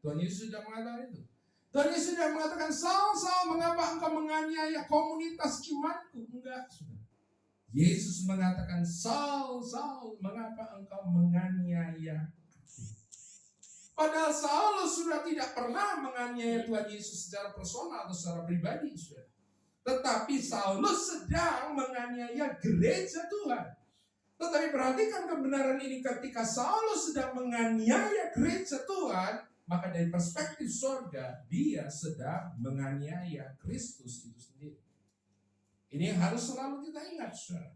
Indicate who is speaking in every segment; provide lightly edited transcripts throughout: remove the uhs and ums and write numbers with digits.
Speaker 1: Tuhan Yesus sudah mengatakan itu. Tuhan Yesus sudah mengatakan, Saul, Saul, mengapa engkau menganiaya komunitas imanku? Enggak, sudah. Yesus mengatakan, Saul, Saul, mengapa engkau menganiaya aku? Padahal Saulus sudah tidak pernah menganiaya Tuhan Yesus secara personal atau secara pribadi, sudah. Tetapi Saulus sedang menganiaya gereja Tuhan. Tetapi perhatikan kebenaran ini, ketika Saulus sedang menganiaya gereja Tuhan, maka dari perspektif surga, dia sedang menganiaya Kristus itu sendiri. Ini yang harus selalu kita ingat, saudara.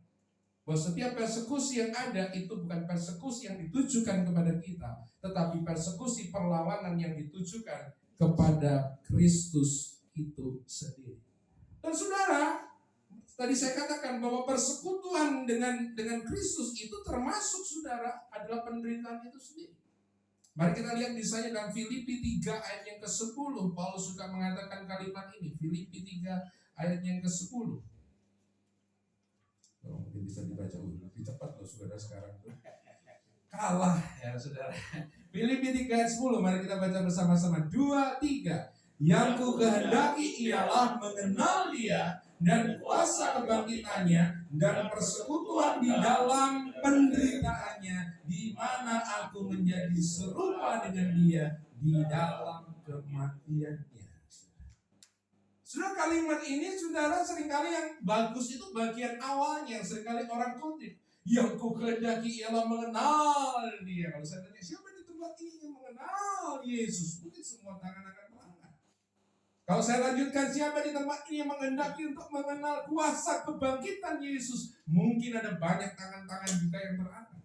Speaker 1: Bahwa setiap persekusi yang ada itu bukan persekusi yang ditujukan kepada kita, tetapi persekusi perlawanan yang ditujukan kepada Kristus itu sendiri. Dan saudara, tadi saya katakan bahwa persekutuan dengan Kristus itu termasuk, saudara, adalah penderitaan itu sendiri. Mari kita lihat misalnya dalam Filipi 3 ayat yang ke-10. Paulus suka mengatakan kalimat ini. Filipi 3 ayat yang ke-10. Oh, mungkin bisa dibaca lebih cepat loh saudara sekarang tuh. Kalah ya saudara. Filipi 3 ayat 10. Mari kita baca bersama-sama. 2, 3. Yang ku kehendaki ialah mengenal dia dan kuasa kebangkitannya dan persekutuan di dalam penderitaannya, di mana aku menjadi serupa dengan dia di dalam kematiannya. Saudara, kalimat ini saudara seringkali yang bagus itu bagian awalnya yang seringkali orang kutip. Yang ku kehendaki ialah mengenal dia. Kalau saya tanya siapa di tempat ini yang mengenal Yesus, mungkin semua tangan akan terangkat. Kalau saya lanjutkan, siapa di tempat ini yang menghendaki untuk mengenal kuasa kebangkitan Yesus, mungkin ada banyak tangan-tangan juga yang terangkat.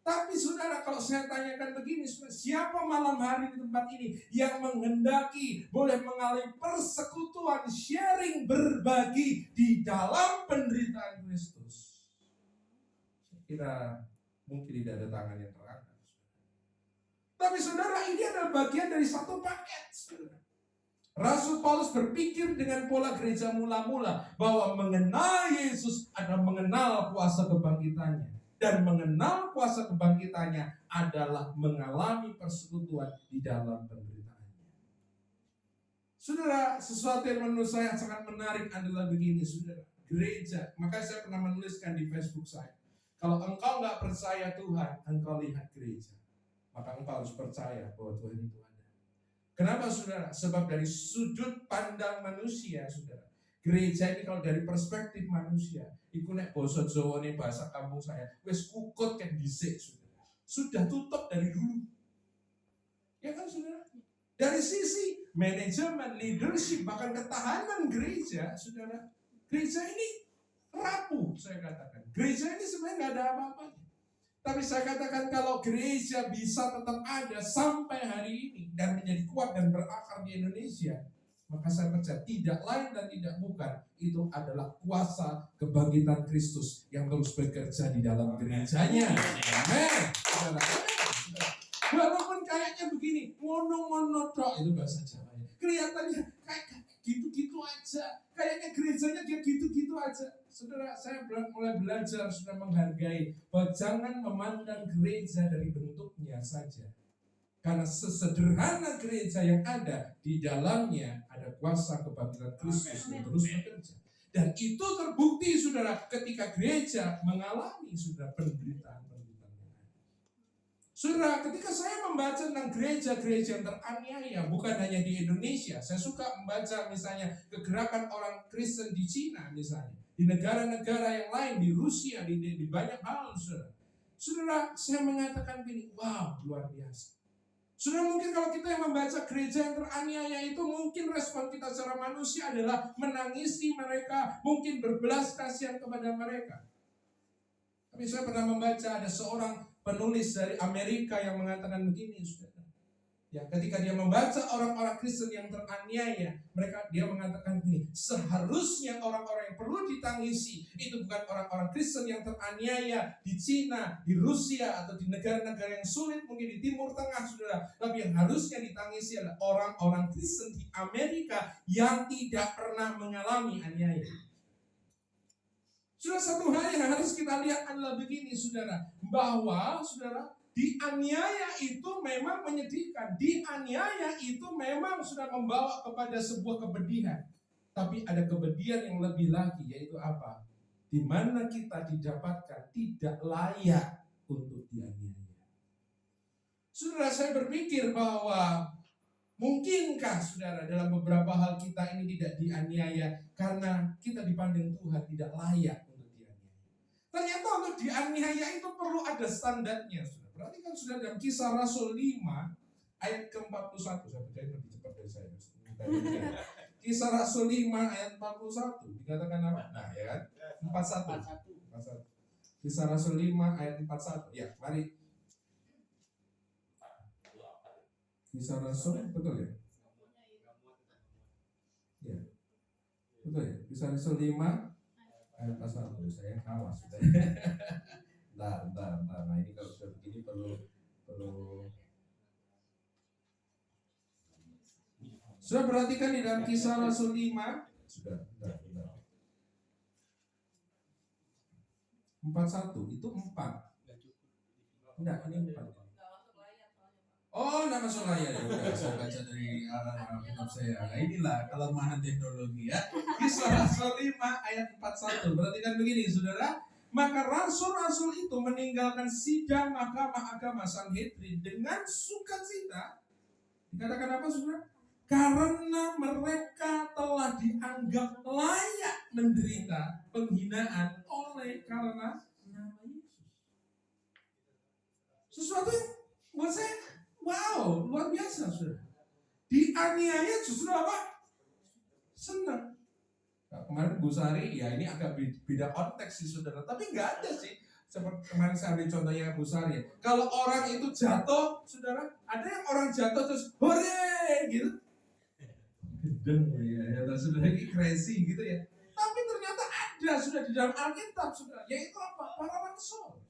Speaker 1: Tapi saudara, kalau saya tanyakan begini, siapa malam hari di tempat ini yang menghendaki boleh mengalami persekutuan, sharing, berbagi di dalam penderitaan Kristus? Saya kira mungkin tidak ada tangan yang terangkat. Tapi saudara, ini adalah bagian dari satu paket, saudara. Rasul Paulus berpikir dengan pola gereja mula-mula bahwa mengenal Yesus adalah mengenal kuasa kebangkitannya. Dan mengenal kuasa kebangkitannya adalah mengalami persekutuan di dalam penderitaannya. Saudara, sesuatu yang menurut saya sangat menarik adalah begini, saudara. Gereja, maka saya pernah menuliskan di Facebook saya. Kalau engkau nggak percaya Tuhan, engkau lihat gereja. Maka engkau harus percaya bahwa Tuhan itu ada. Kenapa saudara? Sebab dari sudut pandang manusia, saudara, gereja ini kalau dari perspektif manusia, iku nek basa Jawa nih bahasa kampung saya, wis kukut kan dhisik, saudara. Sudah tutup dari dulu. Ya kan saudara? Dari sisi manajemen, leadership, bahkan ketahanan gereja, saudara, gereja ini rapuh, saya katakan. Gereja ini sebenarnya nggak ada apa-apanya. Tapi saya katakan kalau gereja bisa tetap ada sampai hari ini dan menjadi kuat dan berakar di Indonesia, maka saya percaya tidak lain dan tidak bukan itu adalah kuasa kebangkitan Kristus yang terus bekerja di dalam gerejanya. Amin. Walaupun kayaknya begini, ngono-ngono tok, itu bahasa Jawa. Kelihatannya kayak gitu-gitu aja. Kayaknya gerejanya dia gitu-gitu aja. Saudara, saya mulai belajar, sudah menghargai bahwa jangan memandang gereja dari bentuknya saja. Karena sesederhana gereja yang ada, di dalamnya ada kuasa kebangkitan Kristus yang terus bekerja. Dan itu terbukti, saudara, ketika gereja mengalami, saudara, penderitaan. Saudara, ketika saya membaca tentang gereja-gereja yang teraniaya, bukan hanya di Indonesia, saya suka membaca misalnya kegerakan orang Kristen di Cina misalnya, di negara-negara yang lain, di Rusia, di banyak hal, saudara. Saudara, saya mengatakan begini, wow, luar biasa. Saudara, mungkin kalau kita yang membaca gereja yang teraniaya itu, mungkin respon kita secara manusia adalah menangisi mereka, mungkin berbelas kasihan kepada mereka. Tapi saya pernah membaca ada seorang penulis dari Amerika yang mengatakan begini, saudara. Ya, ketika dia membaca orang-orang Kristen yang teraniaya, dia mengatakan begini, seharusnya orang-orang yang perlu ditangisi itu bukan orang-orang Kristen yang teraniaya di Cina, di Rusia, atau di negara-negara yang sulit, mungkin di Timur Tengah, saudara. Tapi yang harusnya ditangisi adalah orang-orang Kristen di Amerika yang tidak pernah mengalami aniaya. Saudara, satu hal yang harus kita lihat adalah begini, saudara, bahwa saudara, Dianiaya itu memang menyedihkan. Dianiaya itu memang sudah membawa kepada sebuah kepedihan. Tapi ada kepedihan yang lebih lagi, yaitu apa? Di mana kita didapatkan tidak layak untuk dianiaya. Saudara, saya berpikir bahwa mungkinkah saudara dalam beberapa hal kita ini tidak dianiaya karena kita dipandang Tuhan tidak layak untuk dianiaya. Ternyata untuk dianiaya itu perlu ada standarnya. Saudara. Perhatikan saudara dalam Kisah Rasul 5 ayat ke-41. Saya percaya lebih cepat dari saya. Kisah Rasul 5 ayat 41 dikatakan apa? Nah ya kan? 41. Kisah Rasul 5 ayat 41. Ya, mari. Kisah Rasul, betul ya? Ya. Betul ya? Kisah Rasul 5 ayat 41. Saya kalah sudah. Bentar. Nah, ini kalau sudah begini perlu sudah perhatikan di dalam Kisah Rasul 5. Sudah, bentar. 41 itu 4. Enggak, ini 4. Oh, enggak masuk layar ya. Udah, saya baca dari kitab saya. Nah, inilah kelemahan teknologi ya. Kisah Rasul 5 ayat 41. Perhatikan begini, Saudara. Maka rasul-rasul itu meninggalkan sidang mahkamah agama Sanhedrin dengan sukacita. Dikatakan apa, Saudara? Karena mereka telah dianggap layak menderita penghinaan oleh karena nama Yesus. Sesuatu yang buat saya, wow, luar biasa, saudara. Dianiaya justru apa? Senang. Nah, kemarin Bu Sari, ya ini agak beda konteks sih, saudara. Tapi nggak ada sih. Seperti kemarin saya ambil contohnya Bu Sari. Kalau orang itu jatuh, saudara, ada yang orang jatuh terus hore gitu. Gendeng ya, saudara, ini crazy gitu ya. Tapi ternyata ada sudah di dalam Alkitab, saudara, yaitu apa? Para rasul.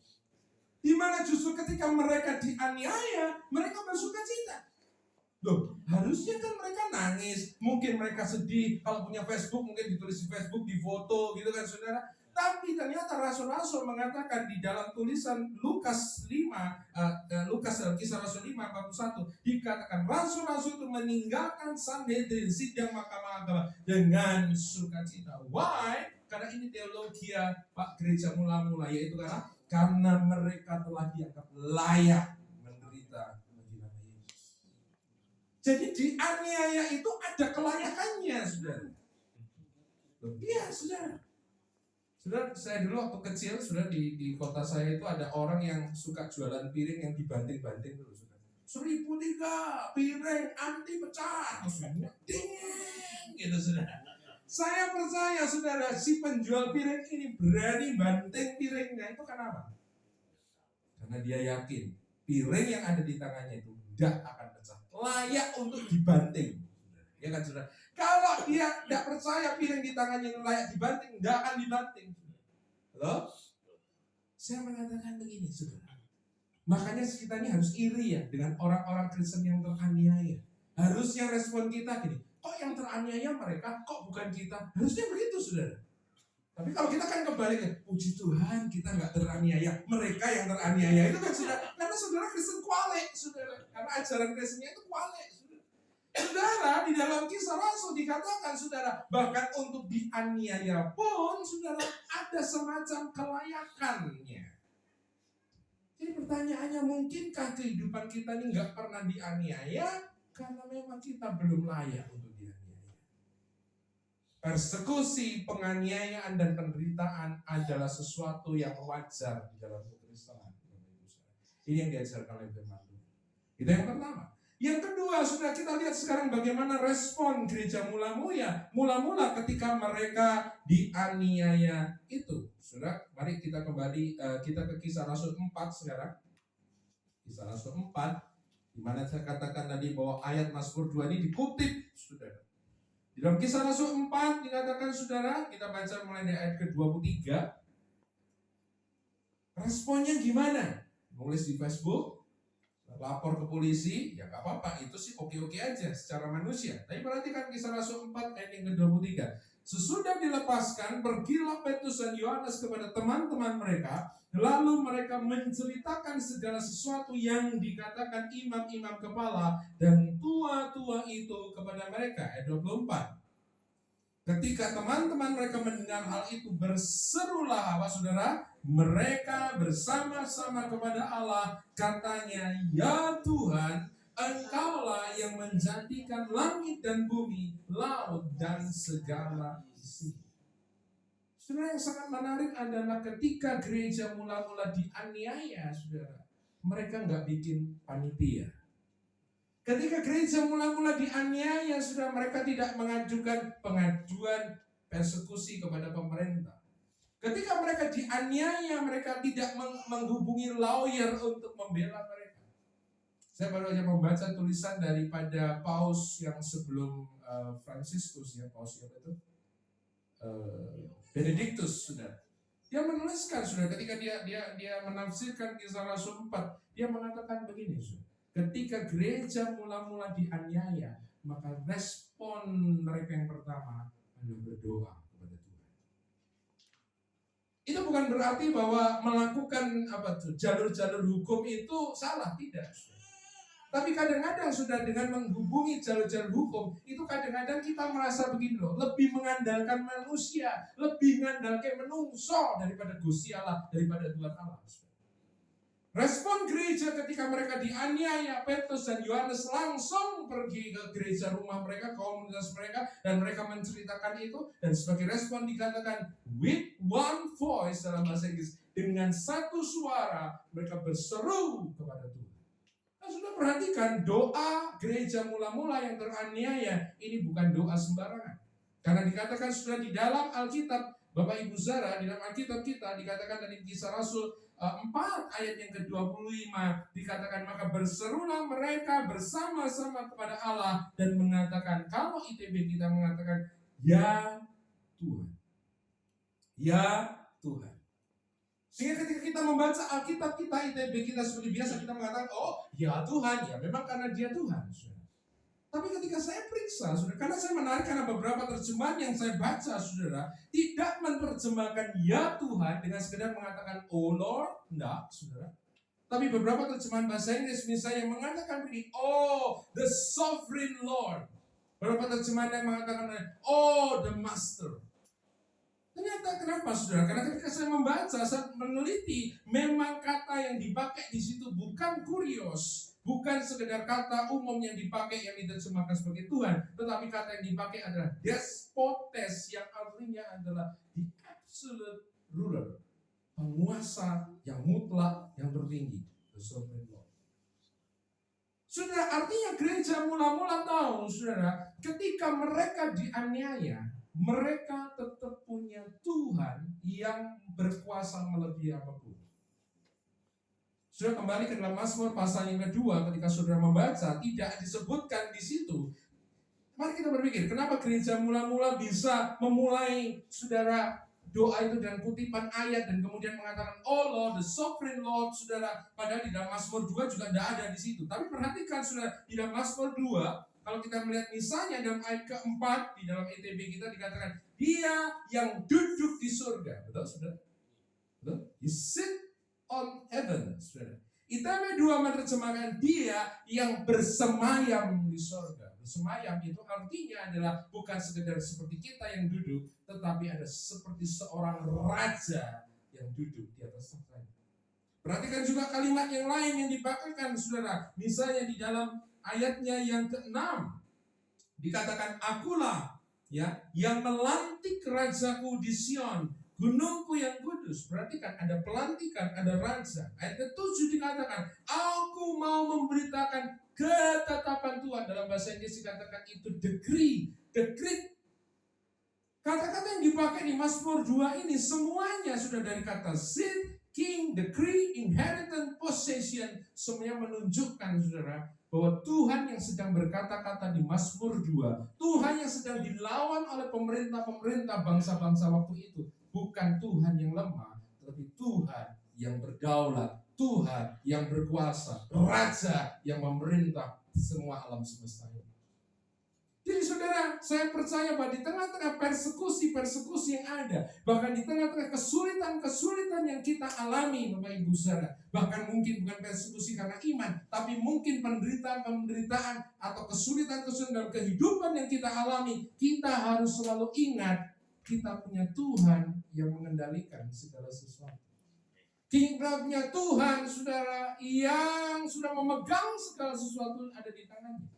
Speaker 1: Di mana justru ketika mereka dianiaya, mereka bersuka cita. Loh, harusnya kan mereka nangis, mungkin mereka sedih. Kalau punya Facebook mungkin ditulis di Facebook, di foto gitu kan, saudara. Tapi ternyata rasul-rasul mengatakan di dalam tulisan Lukas 5, Lukas Kisah Rasul 5 41 dikatakan rasul-rasul itu meninggalkan Sanhedrin, sidang mahkamah agama dengan sukacita. Why? Karena ini teologi Pak Gereja Mula-Mula, yaitu karena mereka telah dianggap layak menderita bagi nama Yesus. Jadi dianiaya itu ada kelayakannya, saudara. Iya, saudara. Saudara, saya dulu waktu kecil, saudara, di kota saya itu ada orang yang suka jualan piring yang dibanting-banting dulu, saudara. 1.003 piring anti pecah, semua ding, gitu, saudara. Saya percaya, saudara, si penjual piring ini berani banting piringnya itu kenapa? Karena dia yakin piring yang ada di tangannya itu tidak akan pecah, layak untuk dibanting. Ya kan, saudara? Kalau dia tidak percaya piring di tangannya itu layak dibanting, tidak akan dibanting. Halo? Saya mengatakan begini, saudara. Makanya kita ini harus iri ya dengan orang-orang Kristen yang teraniaya. Harusnya respon kita gini, kok yang teraniaya mereka, kok bukan kita? Harusnya begitu, saudara. Tapi kalau kita kan kebalikan, puji Tuhan kita nggak teraniaya, mereka yang teraniaya itu kan, saudara. Karena saudara Kristen kualek, saudara. Karena ajaran Kristennya itu kualek. Saudara, di dalam Kisah Rasul dikatakan, saudara, bahkan untuk dianiaya pun, saudara, ada semacam kelayakannya. Jadi pertanyaannya, mungkinkah kehidupan kita ini nggak pernah dianiaya karena memang kita belum layak untuk dianiaya? Persekusi, penganiayaan, dan penderitaan adalah sesuatu yang wajar di dalam kekristenan. Ini yang diajarkan oleh firman Tuhan. Itu yang pertama. Yang kedua, sudah kita lihat sekarang bagaimana respon gereja mula-mula ketika mereka dianiaya itu. Sudah, mari kita kembali kita ke Kisah Rasul 4 sekarang. Kisah Rasul 4, di mana saya katakan tadi bahwa ayat Mazmur 2 ini dikutip, saudara. Di dalam Kisah Rasul 4 dikatakan, saudara, kita baca mulai dari ayat ke-23. Responnya gimana? Nulis di Facebook, lapor ke polisi, ya gak apa-apa, itu sih oke-oke aja secara manusia. Tapi perhatikan Kisah Rasul 4 ayat yang ke-23. Sesudah dilepaskan, pergilah Petrus dan Yohanes kepada teman-teman mereka. Lalu mereka menceritakan segala sesuatu yang dikatakan imam-imam kepala dan tua-tua itu kepada mereka. Ayat 24. Ketika teman-teman mereka mendengar hal itu, berserulah apa saudara? Mereka bersama-sama kepada Allah, katanya, ya Tuhan, Engkaulah yang menjadikan langit dan bumi, laut dan segala isi. Saudara, yang sangat menarik adalah ketika gereja mula-mula dianiaya, saudara, mereka nggak bikin panitia. Ketika gereja mula-mula dianiaya, sudah mereka tidak mengajukan pengaduan persekusi kepada pemerintah. Ketika mereka dianiaya, mereka tidak menghubungi lawyer untuk membela mereka. Saya baru saja membaca tulisan daripada Paus yang sebelum Franciscus, ya, Paus yang itu Benedictus, sudah. Dia menuliskan, sudah, ketika dia menafsirkan Kisah Rasul 4, dia mengatakan begini, sudah. Ketika gereja mula-mula dianiaya, maka respon mereka yang pertama adalah berdoa kepada Tuhan. Itu bukan berarti bahwa melakukan jalur-jalur hukum itu salah, tidak. Tapi kadang-kadang sudah dengan menghubungi jalur-jalur hukum, itu kadang-kadang kita merasa begini loh, lebih mengandalkan manusia, lebih mengandalkan menungso daripada Gusti Allah, daripada Tuhan Allah. Respon gereja ketika mereka dianiaya, Petrus dan Yohanes langsung pergi ke gereja rumah mereka, komunitas mereka, dan mereka menceritakan itu. Dan sebagai respon dikatakan with one voice dalam bahasa Inggris, dengan satu suara mereka berseru kepada Tuhan. Nah, sudah perhatikan doa gereja mula-mula yang teraniaya ini bukan doa sembarangan. Karena dikatakan sudah di dalam Alkitab, Bapak Ibu Saudara, di dalam Alkitab kita dikatakan dari Kisah Rasul 4 ayat yang ke-25 dikatakan, maka berserulah mereka bersama-sama kepada Allah dan mengatakan, kalau ITB kita mengatakan, ya Tuhan, ya Tuhan. Sehingga ketika kita membaca Alkitab kita, ITB kita seperti biasa kita mengatakan, oh ya Tuhan, ya memang karena dia Tuhan. Tapi ketika saya periksa, saudara, karena saya menarik karena beberapa terjemahan yang saya baca, saudara, tidak menerjemahkan ya Tuhan dengan sekedar mengatakan oh Lord, enggak, saudara. Tapi beberapa terjemahan bahasa Inggris misalnya mengatakan begini, oh the sovereign Lord. Beberapa terjemahan yang mengatakan oh the Master. Ternyata kenapa, saudara? Karena ketika saya membaca, saya meneliti, memang kata yang dipakai di situ bukan kurios, bukan sekedar kata umum yang dipakai yang diterjemahkan sebagai Tuhan, tetapi kata yang dipakai adalah despotes, yang artinya adalah the absolute ruler, penguasa yang mutlak, yang tertinggi, the sovereign Lord. Saudara, artinya gereja mula-mula tahu, saudara, ketika mereka dianiaya, mereka tetap punya Tuhan yang berkuasa melebihi apapun. Saudara, kembali ke dalam Mazmur pasal yang kedua, ketika saudara membaca, tidak disebutkan di situ. Mari kita berpikir, kenapa gereja mula-mula bisa memulai, saudara, doa itu dengan kutipan ayat dan kemudian mengatakan, oh Lord, the sovereign Lord, saudara. Padahal di dalam Mazmur 2 juga tidak ada di situ. Tapi perhatikan, saudara, di dalam Mazmur 2, kalau kita melihat misalnya dalam ayat keempat, di dalam ETB kita dikatakan, dia yang duduk di surga. Betul, saudara? Betul? He sit on heaven, saudara. ITB 2 menerjemahkan dia yang bersemayam di surga. Bersemayam itu artinya adalah bukan sekedar seperti kita yang duduk, tetapi ada seperti seorang raja yang duduk di atas tahta. Perhatikan juga kalimat yang lain yang dipakaikan, saudara. Misalnya di dalam ayatnya yang ke-6 dikatakan, akulah ya yang melantik rajaku di Sion, gunungku yang kudus. Perhatikan, ada pelantikan, ada raja. Ayat ke-7 dikatakan, aku mau memberitakan ketetapan Tuhan. Dalam bahasa Inggris dikatakan itu decree. Kata-kata yang dipakai di Mazmur 2 ini semuanya sudah dari kata seat, king, decree, inheritance, possession. Semuanya menunjukkan, saudara, bahwa Tuhan yang sedang berkata-kata di Mazmur 2, Tuhan yang sedang dilawan oleh pemerintah-pemerintah bangsa-bangsa waktu itu, bukan Tuhan yang lemah, tetapi Tuhan yang berdaulat, Tuhan yang berkuasa, Raja yang memerintah semua alam semesta ini. Jadi saudara, Saudara, saya percaya bahwa di tengah-tengah persekusi-persekusi yang ada, bahkan di tengah-tengah kesulitan-kesulitan yang kita alami, Bapak Ibu Saudara, bahkan mungkin bukan persekusi karena iman, tapi mungkin penderitaan-penderitaan atau kesulitan-kesulitan dalam kehidupan yang kita alami, kita harus selalu ingat, kita punya Tuhan yang mengendalikan segala sesuatu. Kita punya Tuhan, saudara, yang sudah memegang segala sesuatu ada di tangannya.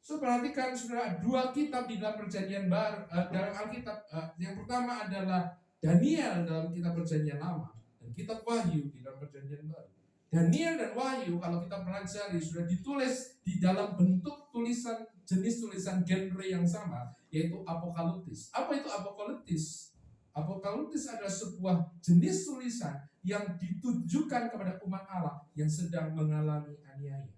Speaker 1: So, perhatikan saudara, dua kitab di dalam perjanjian baru, dalam Alkitab. Yang pertama adalah Daniel dalam kitab perjanjian lama, dan kitab Wahyu di dalam perjanjian baru. Daniel dan Wahyu kalau kita pelajari sudah ditulis di dalam bentuk tulisan, jenis tulisan genre yang sama, yaitu apokaliptis. Apa itu apokaliptis? Apokaliptis adalah sebuah jenis tulisan yang ditujukan kepada umat Allah yang sedang mengalami aniaya,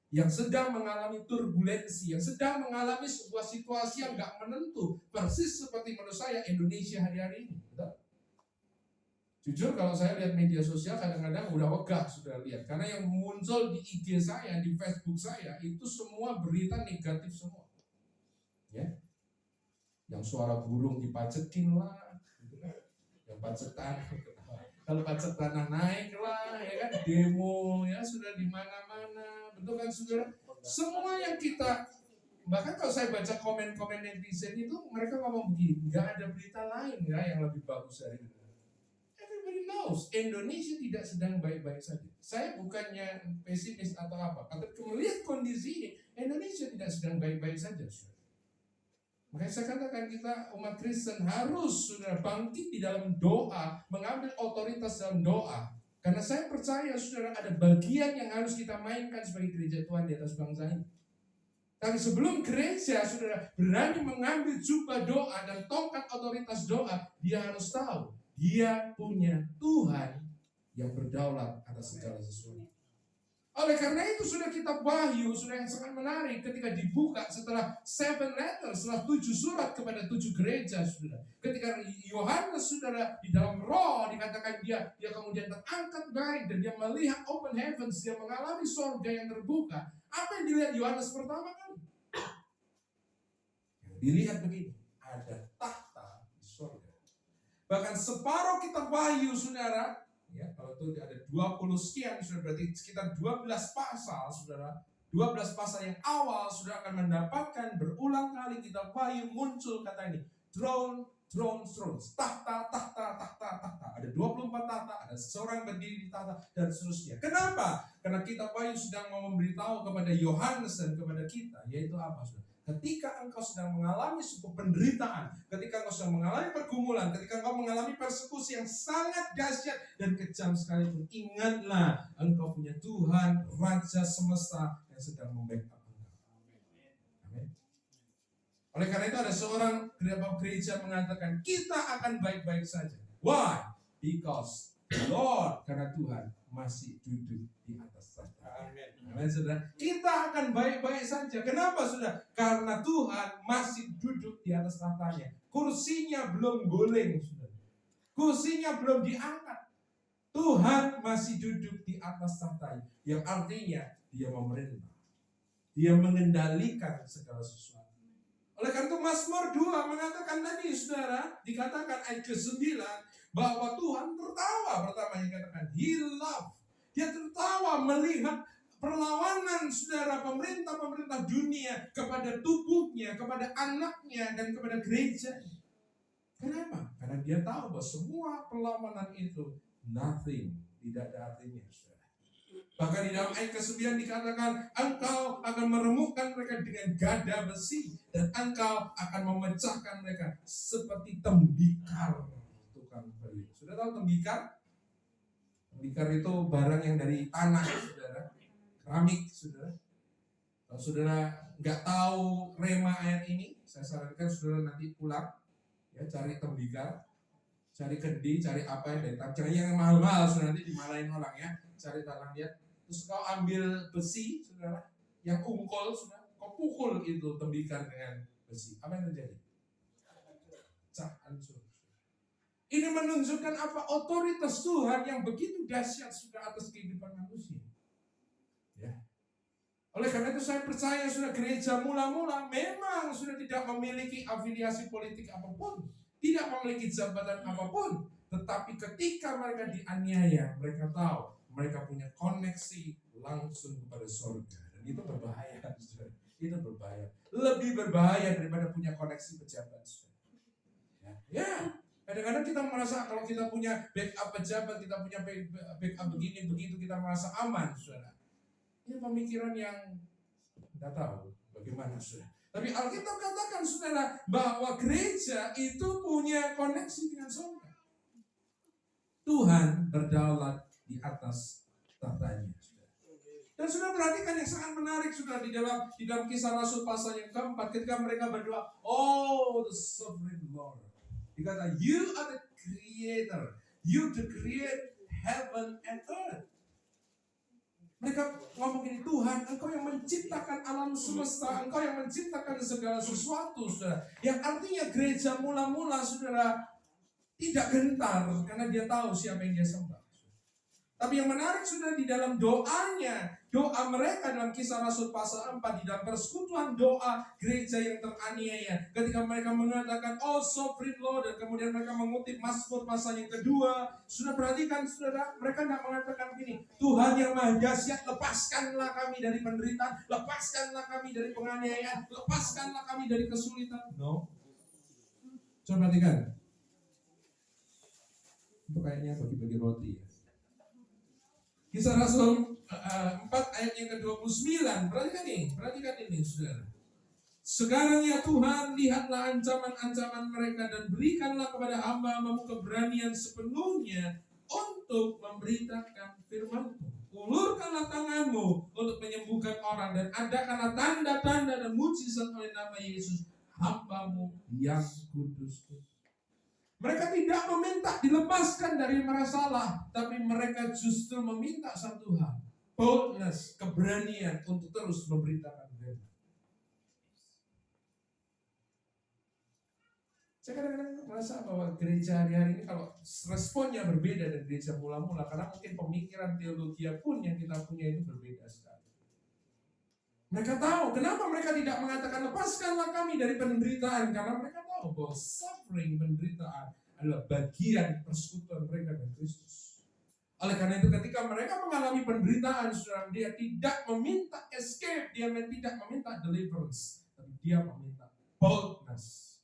Speaker 1: yang sedang mengalami turbulensi, yang sedang mengalami sebuah situasi yang gak menentu, persis seperti menurut saya Indonesia hari-hari ini. Betul? Jujur kalau saya lihat media sosial kadang-kadang udah wegah sudah lihat, karena yang muncul di IG saya, di Facebook saya itu semua berita negatif semua, ya, yang suara burung dipacekin lah, yang pajak tanah, kalau pajak tanah naik lah, ya kan, demo ya sudah di mana-mana. Betul kan saudara? Semua yang kita, bahkan kalau saya baca komen-komen netizen itu, mereka ngomong begini, nggak ada berita lain ya yang lebih bagus dari itu. Everybody knows, Indonesia tidak sedang baik-baik saja. Saya bukannya pesimis atau apa, tapi melihat kondisi ini, Indonesia tidak sedang baik-baik saja. Makanya saya katakan kita umat Kristen harus saudara bangkit di dalam doa, mengambil otoritas dalam doa. Karena saya percaya saudara ada bagian yang harus kita mainkan sebagai gereja Tuhan di atas bangsa ini. Tapi sebelum gereja saudara berani mengambil jubah doa dan tongkat otoritas doa, dia harus tahu dia punya Tuhan yang berdaulat atas segala sesuatu. Oleh karena itu sudah kitab Wahyu sudah yang sangat menarik ketika dibuka setelah 7 letters, setelah 7 surat kepada 7 gereja, saudara. Ketika Yohanes saudara di dalam roh dikatakan dia kemudian terangkat naik dan dia melihat open heavens, dia mengalami surga yang terbuka. Apa yang dilihat Yohanes pertama kali? Yang dilihat begini, ada tahta di surga. Bahkan separuh kitab Wahyu saudara, ya, kalau itu ada 20 sekian, sudah berarti sekitar 12 pasal, saudara. 12 pasal yang awal sudah akan mendapatkan berulang kali kitab Wahyu muncul kata ini, throne, tahta. Ada 24 tahta, ada seorang berdiri di tahta, dan seterusnya. Kenapa? Karena kitab Wahyu sedang mau memberitahu kepada Yohanes dan kepada kita, yaitu apa, saudara? Ketika engkau sedang mengalami sebuah penderitaan, ketika engkau sedang mengalami pergumulan, ketika engkau mengalami persekusi yang sangat dahsyat dan kejam sekalipun, ingatlah engkau punya Tuhan, Raja semesta yang sedang membackup engkau. Amin. Oleh karena itu ada seorang gereja mengatakan kita akan baik-baik saja. Why? Because Lord, karena Tuhan masih duduk di atas tahta. Amin, saudara. Kita akan baik-baik saja. Kenapa, saudara? Karena Tuhan masih duduk di atas tahtanya. Kursinya belum guling, saudara. Kursinya belum diangkat. Tuhan masih duduk di atas tahtanya. Yang artinya dia memerintah. Dia mengendalikan segala sesuatu. Oleh karena itu Mazmur 2 mengatakan tadi, saudara, dikatakan ayat ke-9 bahwa Tuhan tertawa. Pertama dikatakan He love. Dia tertawa melihat perlawanan saudara pemerintah dunia kepada tubuhnya, kepada anaknya, dan kepada gereja. Kenapa? Karena dia tahu bahwa semua perlawanan itu nothing, tidak ada artinya, saudara. Bahkan di dalam ayat ke-9 dikatakan, engkau akan meremukkan mereka dengan gada besi, dan engkau akan memecahkan mereka seperti tembikar tukang beli. Sudah tahu tembikar? Tembikar itu barang yang dari tanah, saudara. Keramik, saudara. Kalau saudara nggak tahu rema ayat ini, saya sarankan saudara nanti pulang, ya cari tembikar, cari kendi, cari apa yang dari tanah. Jangan yang mahal-mahal, saudara, nanti dimarahin orang ya. Cari tanah lihat. Terus kau ambil besi, saudara, yang ungkol, saudara, kau pukul itu tembikar dengan besi. Apa yang terjadi? Pecah, hancur. Ini menunjukkan apa? Otoritas Tuhan yang begitu dahsyat sudah atas kehidupan manusia. Ya. Oleh karena itu saya percaya sudah gereja mula-mula memang sudah tidak memiliki afiliasi politik apapun, tidak memiliki jabatan apapun, tetapi ketika mereka dianiaya, mereka tahu mereka punya koneksi langsung kepada surga, dan itu berbahaya, saudara. Itu berbahaya, lebih berbahaya daripada punya koneksi pejabat, saudara. Ya, kadang-kadang kita merasa kalau kita punya backup pejabat, kita punya backup begini begitu, kita merasa aman, saudara. Ini pemikiran yang tidak tahu bagaimana, saudara. Tapi Alkitab katakan, saudara, bahwa gereja itu punya koneksi dengan surga. Tuhan berdaulat di atas tahtanya, saudara. Dan sudah perhatikan yang sangat menarik, saudara, di dalam Kisah Rasul pasal yang keempat, ketika mereka berdoa, oh the sovereign Lord, dikata, you are the creator, you to create heaven and earth. Mereka ngomong ini, Tuhan, Engkau yang menciptakan alam semesta, Engkau yang menciptakan segala sesuatu, saudara. Yang artinya gereja mula-mula, saudara, tidak gentar karena dia tahu siapa yang dia sembah. Tapi yang menarik, saudara, di dalam doanya, doa mereka dalam Kisah Rasul pasal 4, di dalam persekutuan doa gereja yang teraniaya, ketika mereka mengatakan, oh sovereign Lord, dan kemudian mereka mengutip Mazmur pasal yang kedua, sudah perhatikan, saudara, mereka tidak mengatakan begini, Tuhan yang maha dahsyat, lepaskanlah kami dari penderitaan, lepaskanlah kami dari penganiayaan, lepaskanlah kami dari kesulitan. No. Coba perhatikan. Itu kayaknya bagi-bagi roti ya. Kisah Rasul 4 ayat yang ke-29. Perhatikan ini, saudara. Sekarang ya Tuhan, lihatlah ancaman-ancaman mereka dan berikanlah kepada hamba-Mu keberanian sepenuhnya untuk memberitakan firman-Mu. Ulurkanlah tangan-Mu untuk menyembuhkan orang dan adakanlah tanda-tanda dan mujizat oleh nama Yesus, hamba-Mu yang kudus. Mereka tidak meminta dilepaskan dari masalah, tapi mereka justru meminta satu hal, boldness, keberanian untuk terus memberitakan firman. Saya kadang-kadang merasa bahwa gereja hari-hari ini kalau responnya berbeda dari gereja mula-mula, karena mungkin pemikiran teologi pun yang kita punya itu berbeda sekali. Mereka tahu kenapa mereka tidak mengatakan lepaskanlah kami dari penderitaan, karena mereka tahu bahwa suffering, penderitaan adalah bagian persekutuan mereka dengan Kristus. Oleh karena itu ketika mereka mengalami penderitaan, saudara, dia tidak meminta escape, dia tidak meminta deliverance, tapi dia meminta boldness,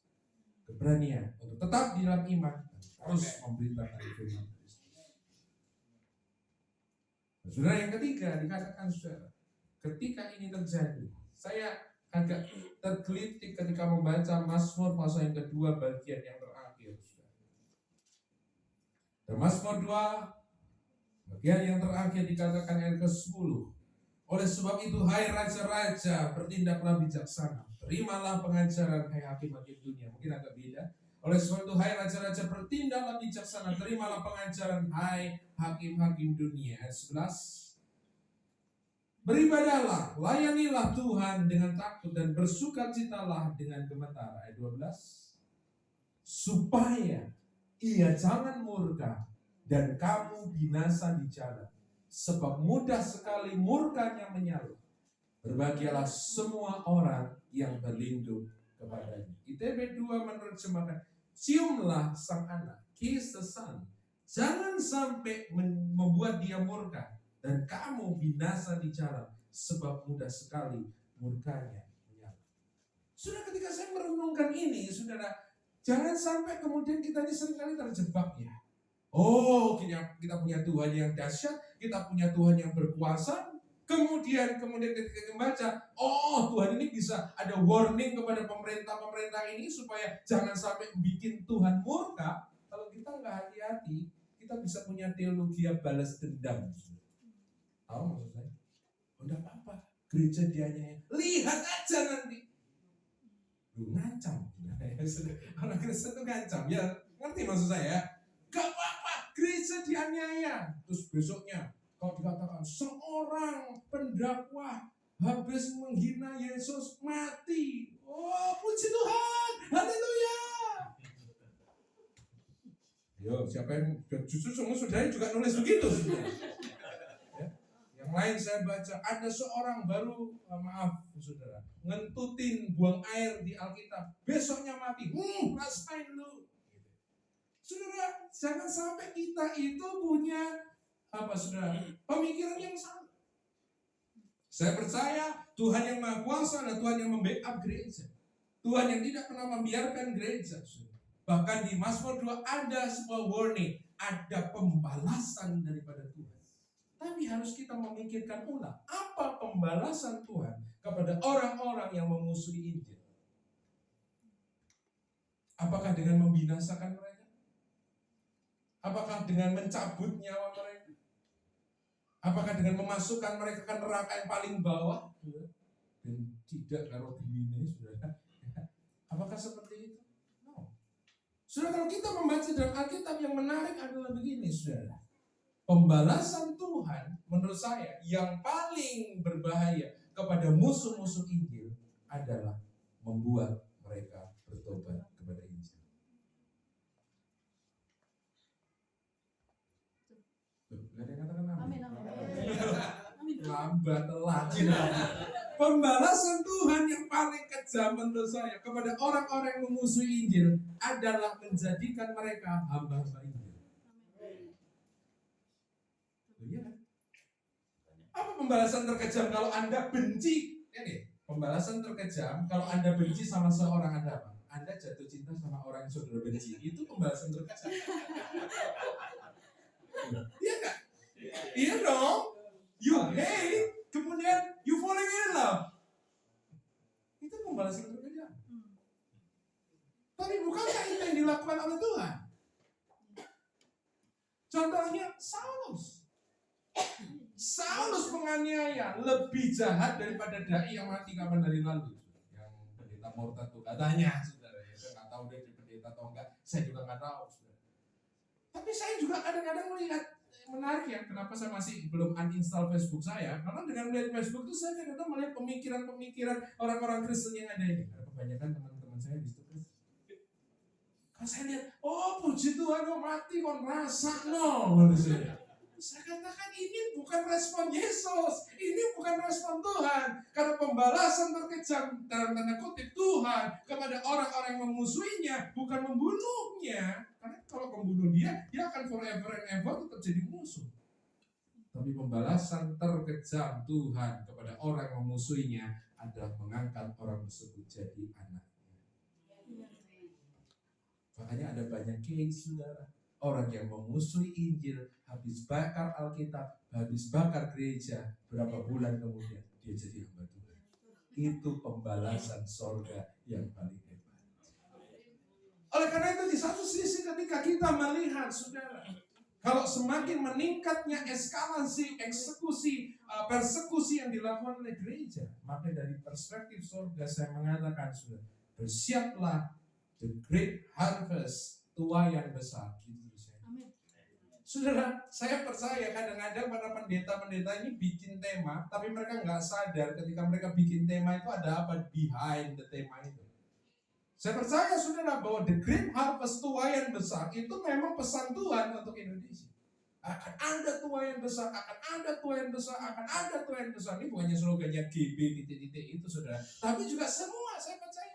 Speaker 1: keberanian untuk tetap di dalam iman dan terus memberitakan firman Kristus. Saudara, yang ketiga dikatakan, saudara, ketika ini terjadi, saya agak tergelitik ketika membaca Mazmur pasal yang kedua bagian yang terakhir. Dan Mazmur 2 bagian yang terakhir dikatakan ayat ke-10. Oleh sebab itu, hai raja-raja, bertindaklah bijaksana. Terimalah pengajaran, hai hakim-hakim dunia. Mungkin agak beda. Oleh sebab itu, hai raja-raja, bertindaklah bijaksana. Terimalah pengajaran, hai hakim-hakim dunia. Ayat 11. Beribadahlah, layanilah Tuhan dengan takut dan bersukacitalah dengan gemetar. Ayat 12. Supaya Ia jangan murka dan kamu binasa di jalan, sebab mudah sekali murkanya menyala. Berbahagialah semua orang yang berlindung kepadanya. ITB 2 menerjemahkan, ciumlah sang anak, kiss the son. Jangan sampai membuat dia murka dan kamu binasa di jalan, sebab mudah sekali murkanya menyala. Sudah, ketika saya merenungkan ini, saudara, jangan sampai kemudian kita ini seringkali terjebak ya. Oh, kita punya Tuhan yang dahsyat, kita punya Tuhan yang berkuasa. Kemudian ketika kita membaca, oh Tuhan ini bisa ada warning kepada pemerintah ini supaya jangan sampai bikin Tuhan murka. Kalau kita nggak hati-hati, kita bisa punya teologi balas dendam. Tahu maksud saya? Udah apa-apa, gereja dianya lihat aja nanti. Ngancam. Orang Kristen itu ngancam. Ya, ngerti maksud saya? Gak apa-apa, gereja dianiaya. Terus besoknya kalau dikatakan seorang pendakwah habis menghina Yesus mati. Oh, puji Tuhan. Haleluya. Yo, siapa yang justru semua saudara juga nulis begitu. Ya. Yang lain saya baca ada seorang baru, maaf saudara, ngentutin buang air di Alkitab, besoknya mati. Rasain lu. Saudara, jangan sampai kita itu punya saudara, pemikiran yang salah. Saya percaya Tuhan yang Maha Kuasa adalah Tuhan yang membackup gereja. Tuhan yang tidak pernah membiarkan gereja. Bahkan di Mazmur 2 ada sebuah warning, ada pembalasan daripada Tuhan. Tapi harus kita memikirkan ulang, apa pembalasan Tuhan kepada orang-orang yang memusuhi Injil? Apakah dengan membinasakan mereka? Apakah dengan mencabut nyawa mereka? Apakah dengan memasukkan mereka ke neraka yang paling bawah? Dan tidak karo ini, saudara. Apakah seperti itu? No. Saudara, kalau kita membaca dalam Alkitab yang menarik adalah begini, saudara. Pembalasan Tuhan menurut saya yang paling berbahaya kepada musuh-musuh Injil adalah membuat mereka bertobat kepada Injil. Gak ada yang katakan amin. Lambat, telat. Pembalasan Tuhan yang paling kejam menurut saya kepada orang-orang yang memusuhi Injil adalah menjadikan mereka hamba-hamba Injil. Ya. Apa pembalasan terkejam kalau Anda benci? Ini pembalasan terkejam kalau Anda benci sama seorang, Anda apa? Anda jatuh cinta sama orang yang saudara benci. Itu pembalasan terkejam. Iya enggak? Iya dong. You hate, kemudian you falling in love. Itu pembalasan terkejam. Tapi bukankah itu yang dilakukan oleh Tuhan? Contohnya Saulus penganiaya lebih jahat daripada dai yang mati kapan dari lalu, yang pendeta murtad itu katanya, saudara. Saya nggak tahu dia pendeta atau enggak, saya juga nggak tahu, saudara. Tapi saya juga kadang-kadang melihat menarik ya, kenapa saya masih belum uninstall Facebook saya? Karena dengan melihat Facebook itu saya kadang-kadang melihat pemikiran-pemikiran orang-orang Kristen yang ada ini. Karena kebanyakan teman-teman saya di situ Kristen. Kalau saya lihat, puji Tuhan, mati kon rasa saya katakan ini bukan respon Yesus, ini bukan respon Tuhan. Karena pembalasan terkejam dalam tanda kutip Tuhan kepada orang-orang yang memusuhinya bukan membunuhnya. Karena kalau membunuh dia akan forever and ever tetap jadi musuh. Tapi pembalasan terkejam Tuhan kepada orang yang memusuhinya adalah mengangkat orang tersebut jadi anaknya. Makanya ada banyak case, saudara. Orang yang memusuhi Injil, habis bakar Alkitab, habis bakar gereja, berapa bulan kemudian dia jadi hamba Tuhan. Itu pembalasan sorga yang paling hebat. Oleh karena itu di satu sisi ketika kita melihat, saudara, kalau semakin meningkatnya eskalasi, eksekusi, persekusi yang dilakukan oleh gereja, maka dari perspektif sorga saya mengatakan, saudara, bersiaplah the great harvest, tuaian besar. Saudara, saya percaya kadang-kadang para pendeta-pendeta ini bikin tema, tapi mereka nggak sadar ketika mereka bikin tema itu ada apa behind the tema itu. Saya percaya, saudara, bahwa the great harvest, tuaian besar, itu memang pesan Tuhan untuk Indonesia. Akan ada tuaian besar, akan ada tuaian besar, akan ada tuaian besar. Ini bukannya slogannya GB titik-titik itu, saudara, tapi juga semua, saya percaya.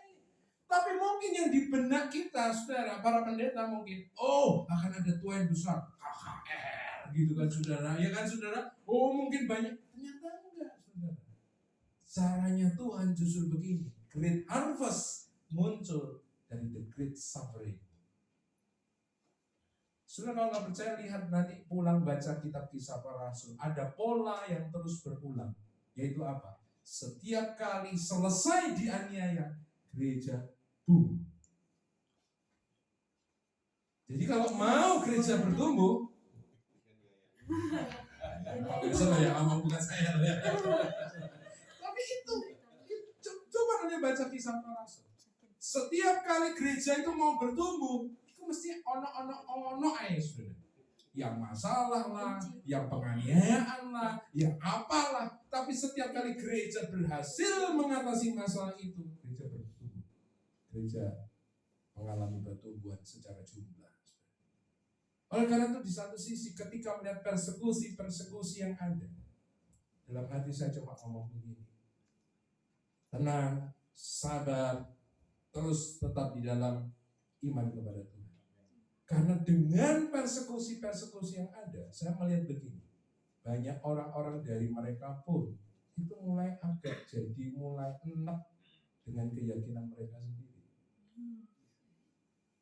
Speaker 1: Tapi mungkin yang di benak kita, saudara, para pendeta mungkin, akan ada tuaian besar, KKR, gitu kan, saudara. Ya kan, saudara? Mungkin banyak. Ternyata enggak, saudara. Caranya Tuhan justru begini. Great harvest muncul dari the great suffering. Saudara, kalau nggak percaya, lihat nanti pulang baca kitab Kisah Para Rasul. Ada pola yang terus berulang. Yaitu apa? Setiap kali selesai dianiaya, gereja boom. Jadi kalau mau gereja bertumbuh, besok ya ngomong bukan saya. Tapi itu coba nanti baca Kisah Para Rasul. Setiap kali gereja itu mau bertumbuh, itu mesti ono aja, yang masalah lah, yang penganiayaan lah, yang apalah. Tapi setiap kali gereja berhasil mengatasi masalah itu, gereja bertumbuh. Gereja mengalami pertumbuhan secara jumlah. Oleh karena itu di satu sisi ketika melihat persekusi yang ada, Dalam hati saya cuma ngomong begini, tenang, sabar, terus tetap di dalam iman kepada Tuhan. Karena dengan persekusi-persekusi yang ada, saya melihat begini, banyak orang-orang dari mereka pun itu mulai agak jadi mulai enak dengan keyakinan mereka sendiri.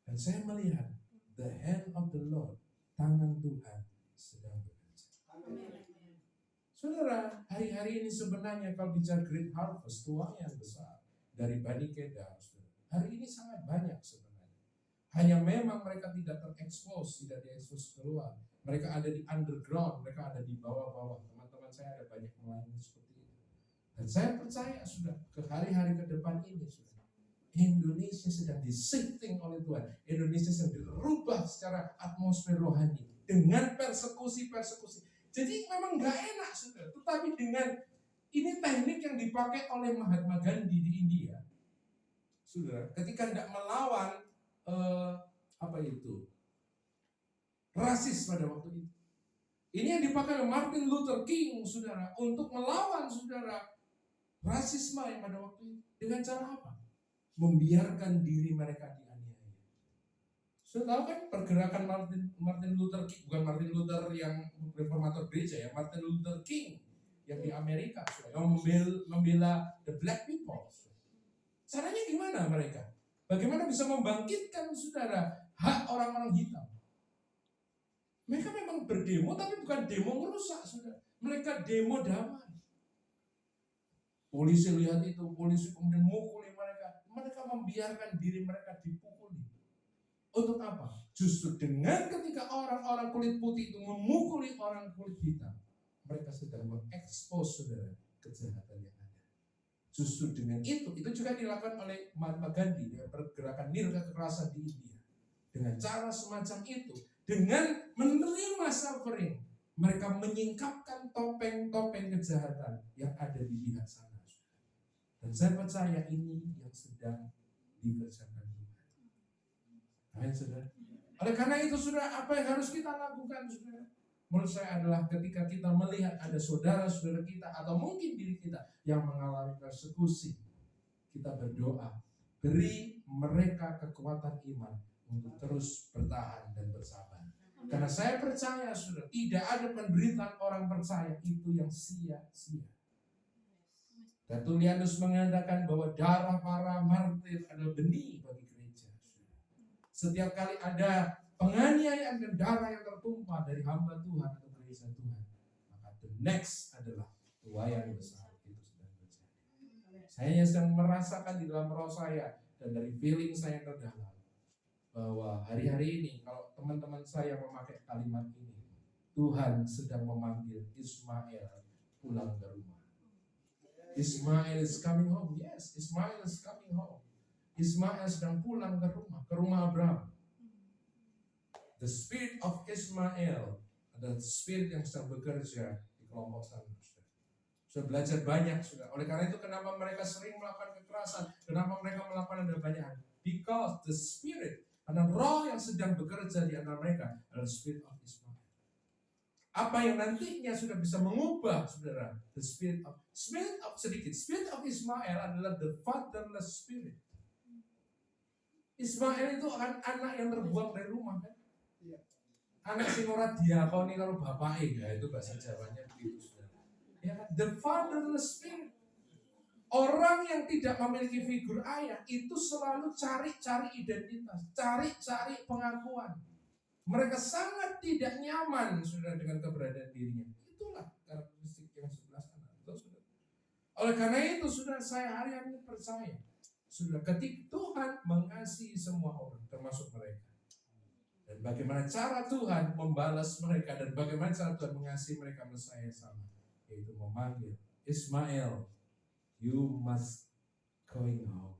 Speaker 1: Dan saya melihat the hand of the Lord, tangan Tuhan sedang bekerja. Saudara, hari-hari ini sebenarnya kalau bicara Great Harvest, tuang yang besar dari Bani Kedar, hari ini sangat banyak sebenarnya. Hanya memang mereka tidak terekspos, tidak diekspos keluar. Mereka ada di underground, mereka ada di bawah-bawah. Teman-teman saya ada banyak melayani seperti itu. Dan saya percaya sudah ke hari-hari ke depan ini sudah Indonesia sedang di-shifting oleh Tuhan. Indonesia sedang dirubah secara atmosfer rohani dengan persekusi-persekusi. Jadi memang gak enak sudah. Tetapi dengan ini teknik yang dipakai oleh Mahatma Gandhi di India. Sudah, ketika tidak melawan rasis pada waktu itu. Ini yang dipakai oleh Martin Luther King, saudara, untuk melawan saudara rasisme yang pada waktu itu. Dengan cara apa? Membiarkan diri mereka dianiaya. Sudah tahu kan pergerakan Martin Luther King, bukan Martin Luther yang reformator gereja ya, Martin Luther King yang di Amerika, yang membela the black people. Caranya gimana mereka? Bagaimana bisa membangkitkan saudara hak orang-orang hitam? Mereka memang berdemo, tapi bukan demo merusak, saudara. Mereka demo damai. Polisi lihat itu, polisi kemudian mukuli mereka. Mereka membiarkan diri mereka dipukuli. Untuk apa? Justru dengan ketika orang-orang kulit putih itu memukuli orang kulit hitam, mereka sedang mengekspos saudara kejahatan yang ada. Justru dengan itu juga dilakukan oleh Mahatma Gandhi dengan pergerakan nirga kekerasan di India. Dengan cara semacam itu, dengan menerima suffering, mereka menyingkapkan topeng-topeng kejahatan yang ada di pihak sana. Dan saya percaya ini yang sedang dikerjakan Tuhan. Amin, saudara. Oleh karena itu, saudara, apa yang harus kita lakukan, saudara? Menurut saya adalah ketika kita melihat ada saudara-saudara kita atau mungkin diri kita yang mengalami persekusi, kita berdoa, beri mereka kekuatan iman untuk terus bertahan dan bersabar. Karena saya percaya sudah tidak ada penderitaan orang percaya itu yang sia-sia. Tertullianus mengatakan bahwa darah para martir adalah benih bagi gereja. Setiap kali ada penganiayaan dan darah yang tertumpah dari hamba Tuhan atau gereja Tuhan, maka the next adalah tuayan besar itu sedang terjadi. Saya sedang merasakan di dalam roh saya dan dari feeling saya yang terdalam bahwa hari-hari ini kalau teman-teman saya memakai kalimat ini, Tuhan sedang memanggil Ismail pulang ke rumah. Ismail is coming home. Yes, Ismail is coming home. Ismail sedang pulang ke rumah Abraham. The spirit of Ismail adalah spirit yang sedang bekerja di kelompok sana. Sudah belajar banyak sudah. Oleh karena itu kenapa mereka sering melakukan kekerasan? Kenapa mereka melakukan ada banyak hal? Because the spirit, ada roh yang sedang bekerja di antara mereka adalah spirit of Ismail. Apa yang nantinya sudah bisa mengubah saudara? The spirit of Ismail adalah the fatherless spirit. Ismail itu anak yang terbuang dari rumah kan? Anak sing ora diakoni karo bapake, ya itu bahasa Jawanya begitu saudara. Ya, the fatherless spirit. Orang yang tidak memiliki figur ayah itu selalu cari-cari identitas, cari-cari pengakuan. Mereka sangat tidak nyaman sudah dengan keberadaan dirinya. Itulah karakteristik yang sebelah sana. Betul, oleh karena itu sudah saya hari-hari ini percaya sudah ketika Tuhan mengasihi semua orang termasuk mereka. Dan bagaimana cara Tuhan membalas mereka dan bagaimana cara Tuhan mengasihi mereka saya sama, yaitu memanggil Ismail, you must going home.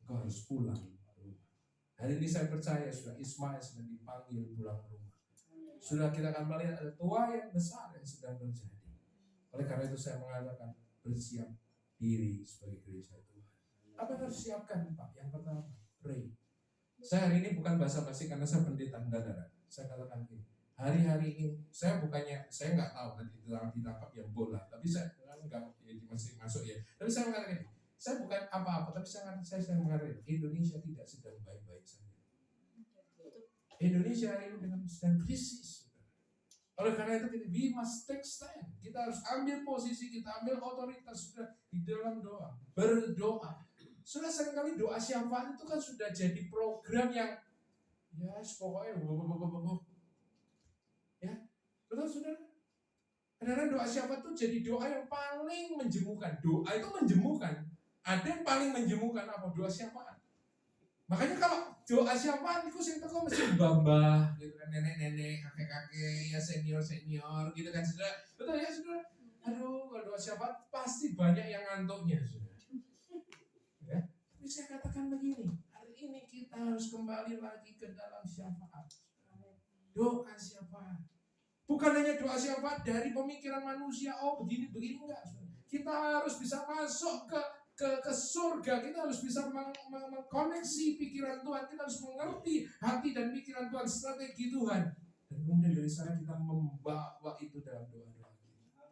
Speaker 1: Kau harus pulang. Hari ini saya percaya sudah Ismail sedang dipanggil pulang rumah. Sudah kita akan melihat ada tuayan besar yang sedang terjadi. Oleh karena itu saya mengatakan bersiap diri sebagai gereja Tuhan. Apa yang harus siapkan Pak? Yang pertama, pray. Saya hari ini bukan basa-basi karena saya pendeta saudara. Saya katakan ini. hari-hari ini saya nggak tahu nanti ditangkap yang bola, tapi saya nggak masih masuk ya. Tapi saya mengatakan, saya bukan apa-apa, tapi saya mengatakan Indonesia tidak sedang baik-baik saja. Indonesia hari ini sedang krisis. Oleh karena itu we must take stand. Kita harus ambil posisi, kita ambil otoritas sudah di dalam doa, berdoa. Sudah seringkali doa syafaat itu kan sudah jadi program yang ya pokoknya ya, betul saudara. Karena doa syafaat itu jadi doa yang paling menjemukan. Doa itu menjemukan. Ada yang paling menjemukan apa? Doa syafaat. Makanya kalau doa syafaat itu sing teko mesti mbah-mbah gitu kan, nenek-nenek, kakek-kakek, ya senior-senior gitu kan saudara. Betul ya saudara? Aduh, kalau doa syafaat pasti banyak yang ngantuknya saudara. Ya. Tapi saya katakan begini, hari ini kita harus kembali lagi ke dalam syafaat. Doa syafaat. Bukan hanya doa syafaat dari pemikiran manusia, oh begini-begini enggak. Kita harus bisa masuk ke surga, kita harus bisa mengkoneksi pikiran Tuhan, kita harus mengerti hati dan pikiran Tuhan, strategi Tuhan. Dan kemudian dari sana kita membawa itu dalam doa-doa kita.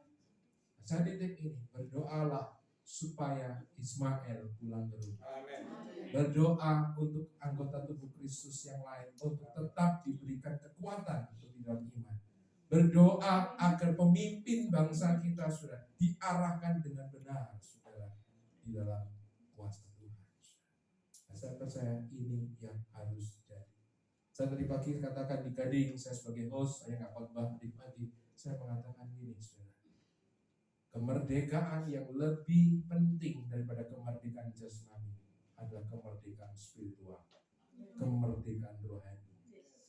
Speaker 1: Saya titip ini, berdoalah supaya Ismail pulang ke rumah. Amen. Berdoa untuk anggota tubuh Kristus yang lain untuk tetap diberikan kekuatan untuk di dalam iman. Berdoa agar pemimpin bangsa kita sudah diarahkan dengan benar, saudara, di dalam kuasa Tuhan. Saya percaya ini yang harus jadi. Saya tadi pagi katakan di Gading, saya sebagai host, saya nggak khotbah di pagi, saya mengatakan gini, saudara. Kemerdekaan yang lebih penting daripada kemerdekaan jasmani adalah kemerdekaan spiritual, kemerdekaan rohani.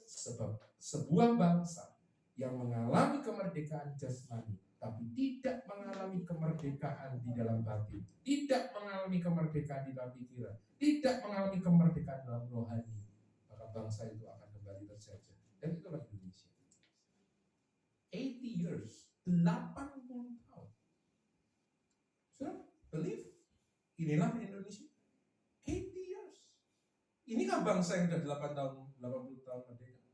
Speaker 1: Sebab sebuah bangsa yang mengalami kemerdekaan jasmani tapi tidak mengalami kemerdekaan di dalam batin, tidak mengalami kemerdekaan di dalam pikiran, tidak mengalami kemerdekaan dalam rohani, maka bangsa itu akan kembali terjajah. Dan itulah Indonesia. 80 years, 80 tahun. So, believe, inilah Indonesia. 80 years. Ini kan bangsa yang sudah 80 tahun merdeka.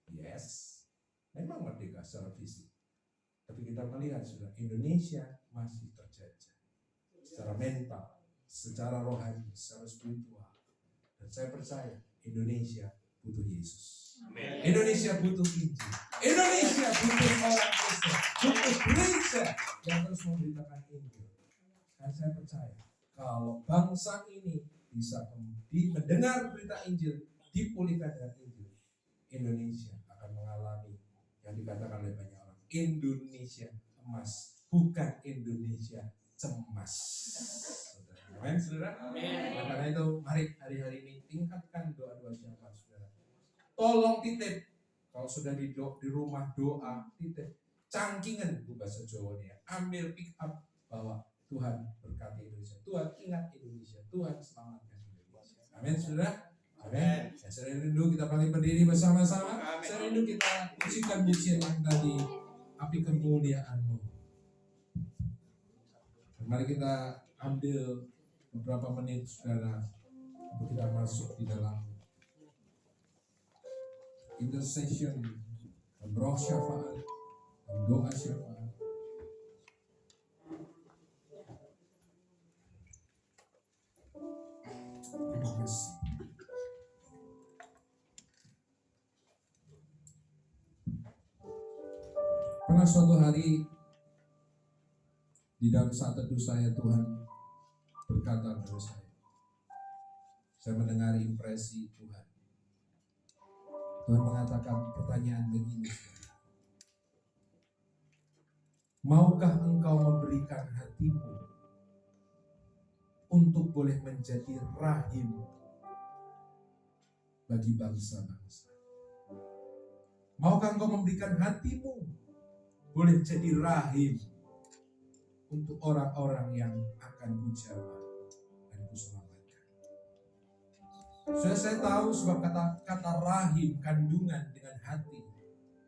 Speaker 1: Yes, memang merdeka secara fisik. Tapi kita melihat sudah Indonesia masih terjajah secara mental, secara rohani, secara spiritual. Dan saya percaya Indonesia butuh Yesus. Amen. Indonesia butuh Injil. Indonesia butuh orang Kristen, butuh gereja yang terus memberitakan Injil. Dan saya percaya kalau bangsa ini bisa mendengar berita Injil, dipulihkan dengan Injil, Indonesia akan mengalami yang dikatakan oleh banyak orang, Indonesia emas, bukan Indonesia cemas. Amin, saudara. Amin. Karena itu mari hari-hari ini tingkatkan doa-doa syafaat, saudara. Tolong titip kalau sudah di rumah doa, titip cangkingan itu bahasa Jawanya. Ambil pick up bahwa Tuhan berkati Indonesia, Tuhan ingat Indonesia, Tuhan selamatkan Indonesia. Amin, saudara. Amin. Ya, saya rindu kita paling berdiri bersama-sama. Saya rindu kita pujikan pujian yang tadi, api kemuliaan-Mu. Mari kita ambil beberapa menit, saudara, untuk kita masuk di dalam intercession, roh syafaat, doa syafaat. Terima kasih. Pernah suatu hari di dalam saat teduh saya, Tuhan berkata kepada saya mendengar impresi Tuhan. Tuhan mengatakan pertanyaan begini, maukah engkau memberikan hatimu untuk boleh menjadi rahim bagi bangsa-bangsa? Maukah engkau memberikan hatimu boleh jadi rahim untuk orang-orang yang akan kujamah dan kuselamatkan? Saya tahu sebab kata rahim, kandungan dengan hati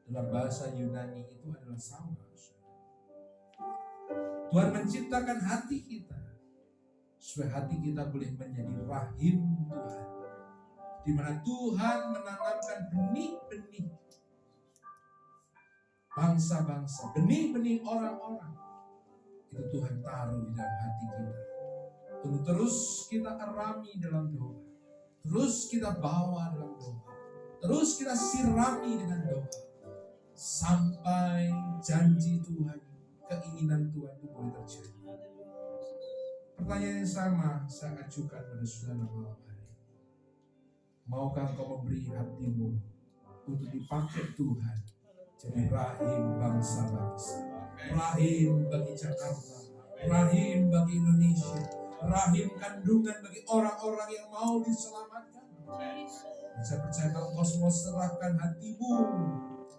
Speaker 1: dalam bahasa Yunani itu adalah sama. Tuhan menciptakan hati kita supaya hati kita boleh menjadi rahim Tuhan, di mana Tuhan menanamkan benih-benih bangsa-bangsa, benih-benih orang-orang. Itu Tuhan taruh di dalam hati kita. Untuk terus kita arami dalam doa. Terus kita bawa dalam doa. Terus kita sirami dengan doa. Sampai janji Tuhan, keinginan Tuhan itu boleh terjadi. Pertanyaan yang sama saya ajukan pada saudara malam hari. Maukah engkau memberi hatimu untuk dipakai Tuhan jadi rahim bangsa-bangsa, rahim bagi Jakarta, rahim bagi Indonesia, rahim kandungan bagi orang-orang yang mau diselamatkan? Saya percaya kalau engkau semua serahkan hatimu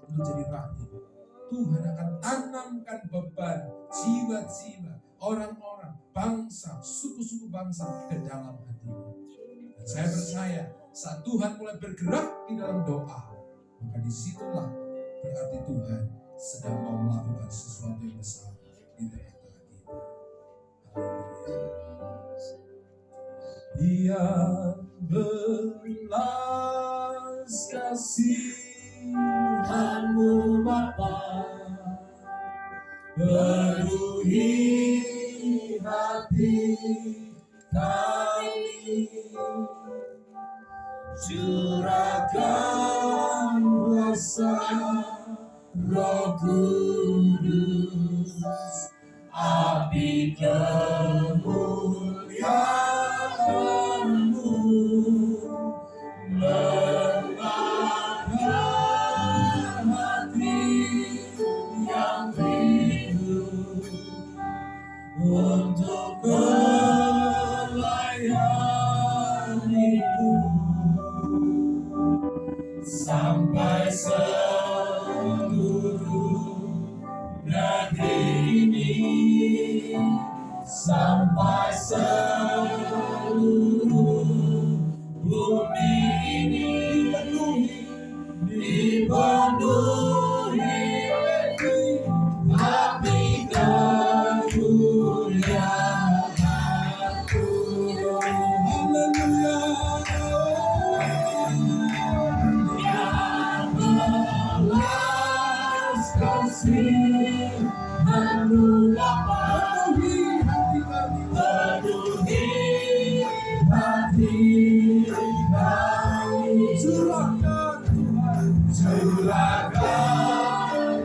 Speaker 1: untuk jadi rahim, Tuhan akan tanamkan beban jiwa-jiwa orang-orang, bangsa, suku-suku bangsa ke dalam hatimu. Dan saya percaya saat Tuhan mulai bergerak di dalam doa, maka disitulah berarti Tuhan sedang mau melakukan sesuatu yang besar di tengah-tengah kita. Dia belas kasihan-Mu Bapa, penuhi hati kami, curahkan kuasa Roh Kudus, api kemuliaan-Mu membakar hati yang rindu untuk melayani-Mu sampai seluruh negeri ini, sampai seluruh bumi ini dipenuhi api kemuliaan-Mu. Haleluya. Kasih-Mu Bapa, penuhi hati kami, curahkan Tuhan, curahkan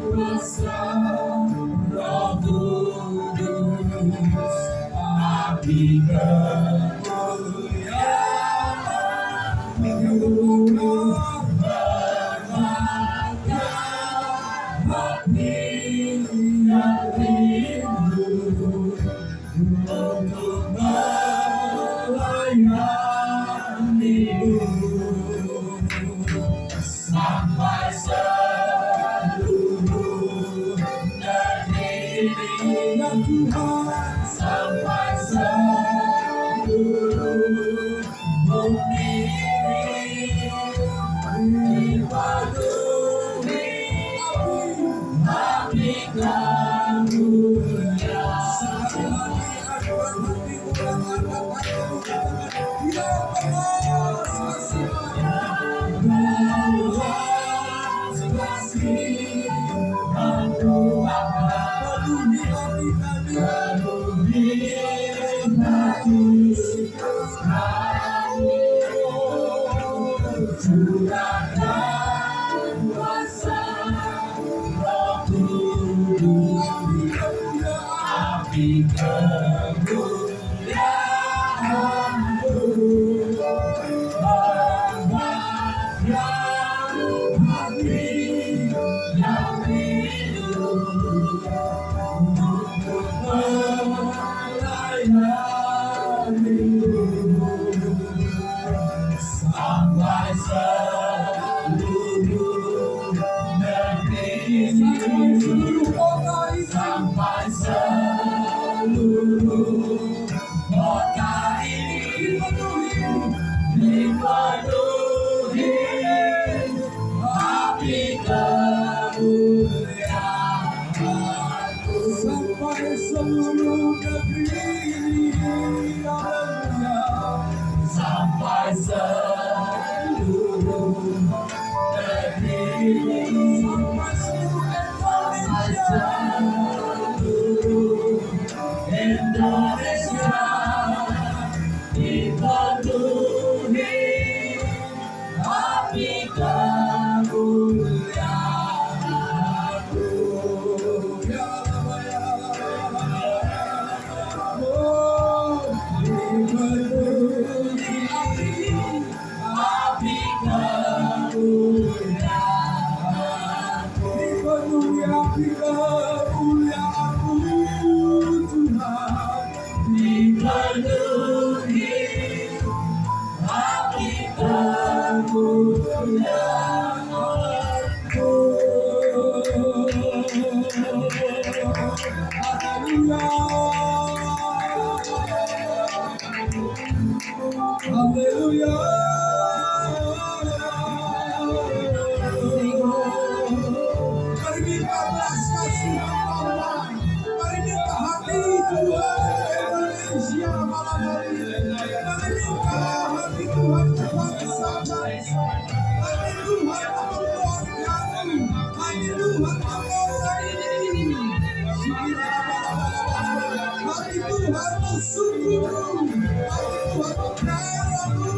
Speaker 1: kuasa Roh Kudus, api kemuliaan-Mu yang rindu untuk melayani-Mu sampai seluruh negeri ini, ya Tuhan, sampai seluruh bumi ini dipenuhi api sampai memenuhi hati kemuliaan-Mu. Haleluya. Mari minta belas kasihan Bapa. Mari minta hati Tuhan Indonesia malam hari ini. Mari minta hati Tuhan bangsa-bangsa. Hati Tuhan keluarga-Mu. Hati Tuhan bangsa ini. Hati Tuhan musuh-Mu. Hati Tuhan pekara-Mu.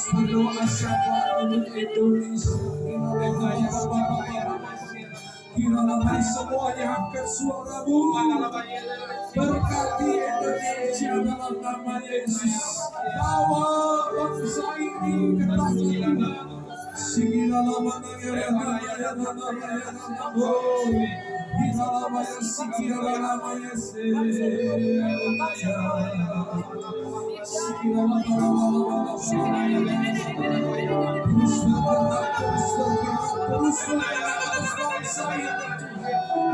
Speaker 1: Berdoa syafaat untuk Indonesia. Kiranya mari semuanya angkat suaramu, berkati Indonesia dalam nama Yesus. Bawa bangsa ini ke tangan Tuhan. Sigila lama naya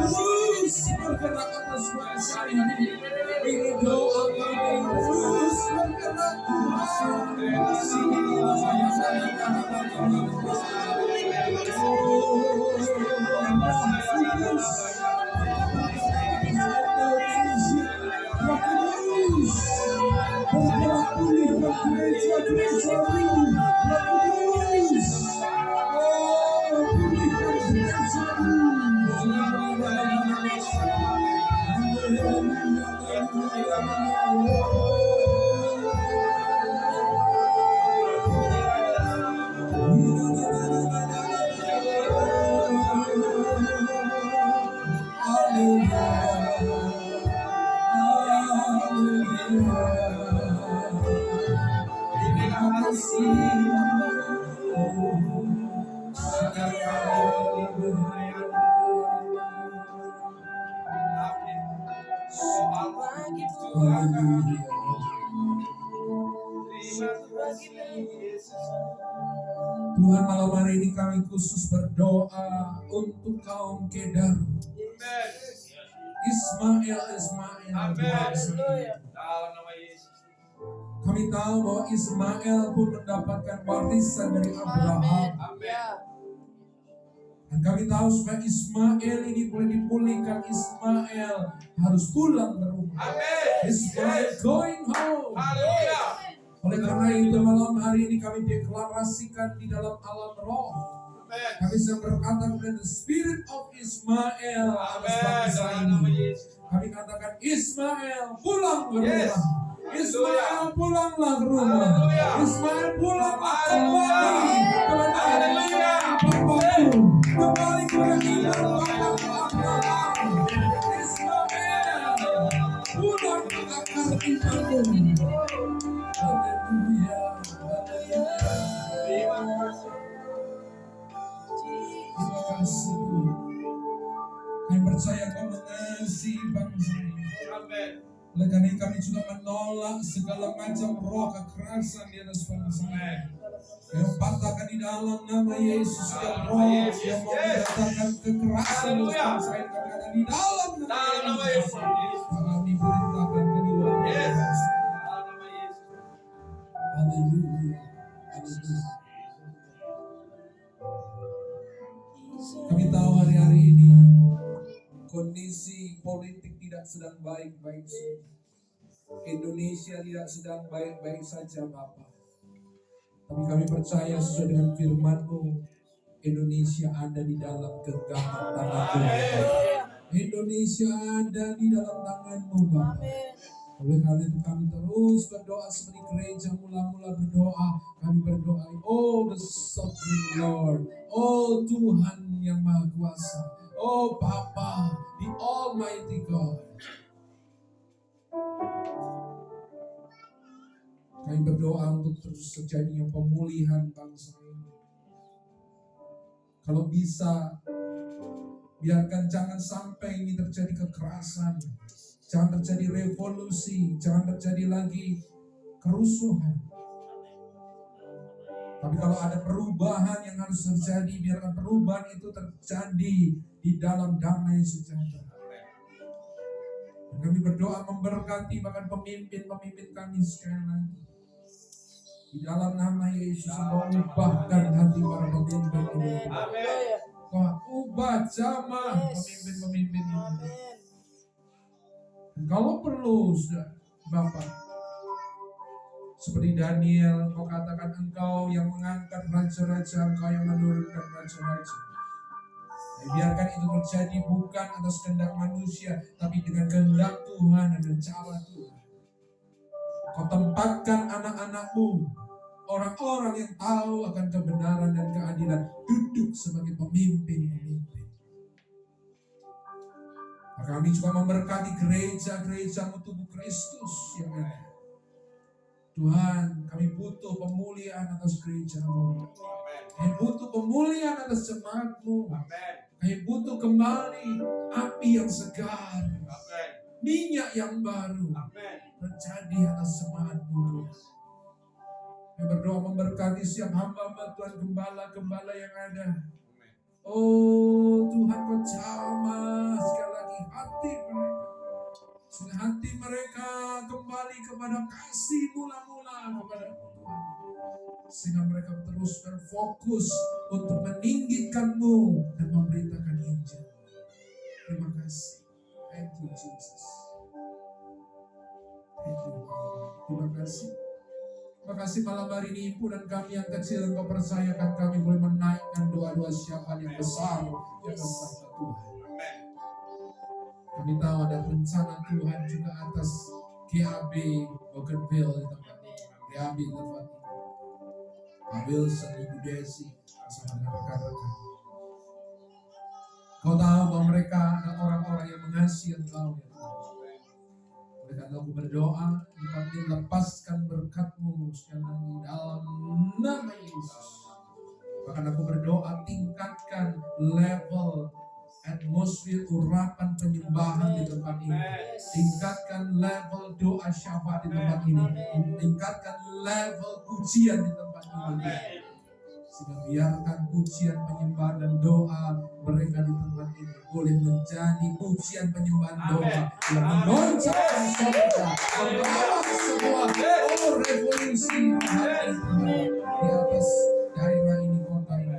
Speaker 1: terus bergerak atas bangsa ini. Ini doa kami, terus bergerak Tuhan, malam hari ini kami khusus berdoa untuk kaum Kedar. Ismail.
Speaker 2: Haleluya.
Speaker 3: Dalam nama Yesus.
Speaker 1: Kami tahu bahwa Ismail pun mendapatkan warisan dari Abraham.
Speaker 2: Ya.
Speaker 1: Dan kami tahu supaya Ismail ini boleh dipulihkan, Ismail harus pulang ke rumah.
Speaker 3: Amin.
Speaker 1: Ismail going home.
Speaker 3: Haleluya.
Speaker 1: Oleh karena itu malam hari ini kami deklarasikan di dalam alam roh.
Speaker 3: Amin.
Speaker 1: Kami sedang berkata kepada the spirit of Ismail atas
Speaker 3: Amin.
Speaker 1: bangsa
Speaker 3: Dalam nama
Speaker 1: ini.
Speaker 3: Yesus.
Speaker 1: Kami katakan Ismail pulang ke
Speaker 3: Yes.
Speaker 1: rumah. Ismail pulanglah ke rumah.
Speaker 3: Haleluya.
Speaker 1: Ismail pulanglah
Speaker 3: Haleluya.
Speaker 1: kembali kepada
Speaker 3: Haleluya.
Speaker 1: Bapakmu. Kembali kepada iman Bapakmu Abraham. Ismail pulang ke akar imanmu. Haleluya.
Speaker 3: Terima kasih.
Speaker 1: Terima kasih Tuhan. Kami percaya Kau mengasihi bangsa ini.
Speaker 3: Amin.
Speaker 1: Oleh karena itu kami juga menolak segala macam roh kekerasan di atas bangsa ini. Yang patahkan di dalam nama Yesus setiap roh yang mau mendatangkan kekerasan di atas bangsa ini. Kami katakan di dalam nama Yesus. Kami perintahkan kedua.
Speaker 3: Yes. Dalam nama Yesus.
Speaker 1: Haleluya. Haleluya. Kami tahu hari-hari ini kondisi politik tidak sedang baik-baik saja. Indonesia tidak sedang baik-baik saja Bapak. Tapi kami percaya sesuai dengan firman-Mu, Indonesia ada di dalam genggaman tangan-Mu. Indonesia ada di dalam tangan-Mu Bapak. Oleh karena itu kami terus berdoa seperti gereja mula-mula berdoa. Kami berdoa, oh the sovereign Lord, oh Tuhan yang Maha Kuasa, oh Bapa, the Almighty God. Kami berdoa untuk terus terjadinya pemulihan bangsa ini. Kalau bisa, biarkan jangan sampai ini terjadi kekerasan. Jangan terjadi revolusi, jangan terjadi lagi kerusuhan. Tapi kalau ada perubahan yang harus terjadi, biarkan perubahan itu terjadi di dalam damai sejahtera. Dan kami berdoa memberkati bahkan pemimpin-pemimpin kami sekali lagi. Di dalam nama Yesus, Engkau ubahkan hati para pemimpin ini.
Speaker 3: Amin.
Speaker 1: Kau ubah jamah pemimpin-pemimpin ini. Dan kalau perlu, Bapak, seperti Daniel, Kau katakan Engkau yang mengangkat raja-raja, Engkau yang menurunkan raja-raja. Biarkan itu terjadi bukan atas kehendak manusia, tapi dengan kehendak Tuhan dan cara Tuhan. Kau tempatkan anak-anak-Mu, orang-orang yang tahu akan kebenaran dan keadilan, duduk sebagai pemimpin-pemimpin. Kami juga memberkati gereja-gereja tubuh Kristus yang ada. Tuhan, kami butuh pemulihan atas gereja-Mu. Kami butuh pemulihan atas jemaat-Mu. Kami butuh kembali api yang segar, minyak yang baru terjadi atas jemaat-Mu. Kami berdoa memberkati setiap hamba-hamba Tuhan, gembala-gembala yang ada. Oh Tuhan, Kau jamah sekali lagi hati mereka. Sehingga hati mereka kembali kepada kasih mula-mula kepada Tuhan. Sehingga mereka terus berfokus untuk meninggikan-Mu dan memberitakan Injil. Terima kasih. Thank you Jesus. Thank you Lord. Terima kasih. Terima kasih malam hari ini himpunan kami yang kecil, Engkau percayakan kami boleh menaikkan doa-doa syafaat yang besar yang bersama Tuhan. Kami tahu ada rencana Tuhan juga atas GAB Bougainville di tempat ini. GAB di tempat ini. Pak Wilson, Ibu Desi, bersama dengan rekan-rekan. Kau tahu bahwa mereka ada orang-orang yang mengasihi Engkau ya Tuhan. Oleh karena aku berdoa, tempat ini lepaskan berkat-Mu sekali lagi dalam nama Yesus. Bahkan aku berdoa tingkatkan level atmosfer urapan penyembahan di tempat ini. Tingkatkan level doa syafaat di tempat ini. Tingkatkan level pujian di tempat ini. Sehingga biarkan pujian, penyembahan, dan doa mereka di tempat ini boleh menjadi pujian, penyembahan, doa yang meloncakkan surga, membawa sebuah revolusi hati di atas daerah ini, kota ini.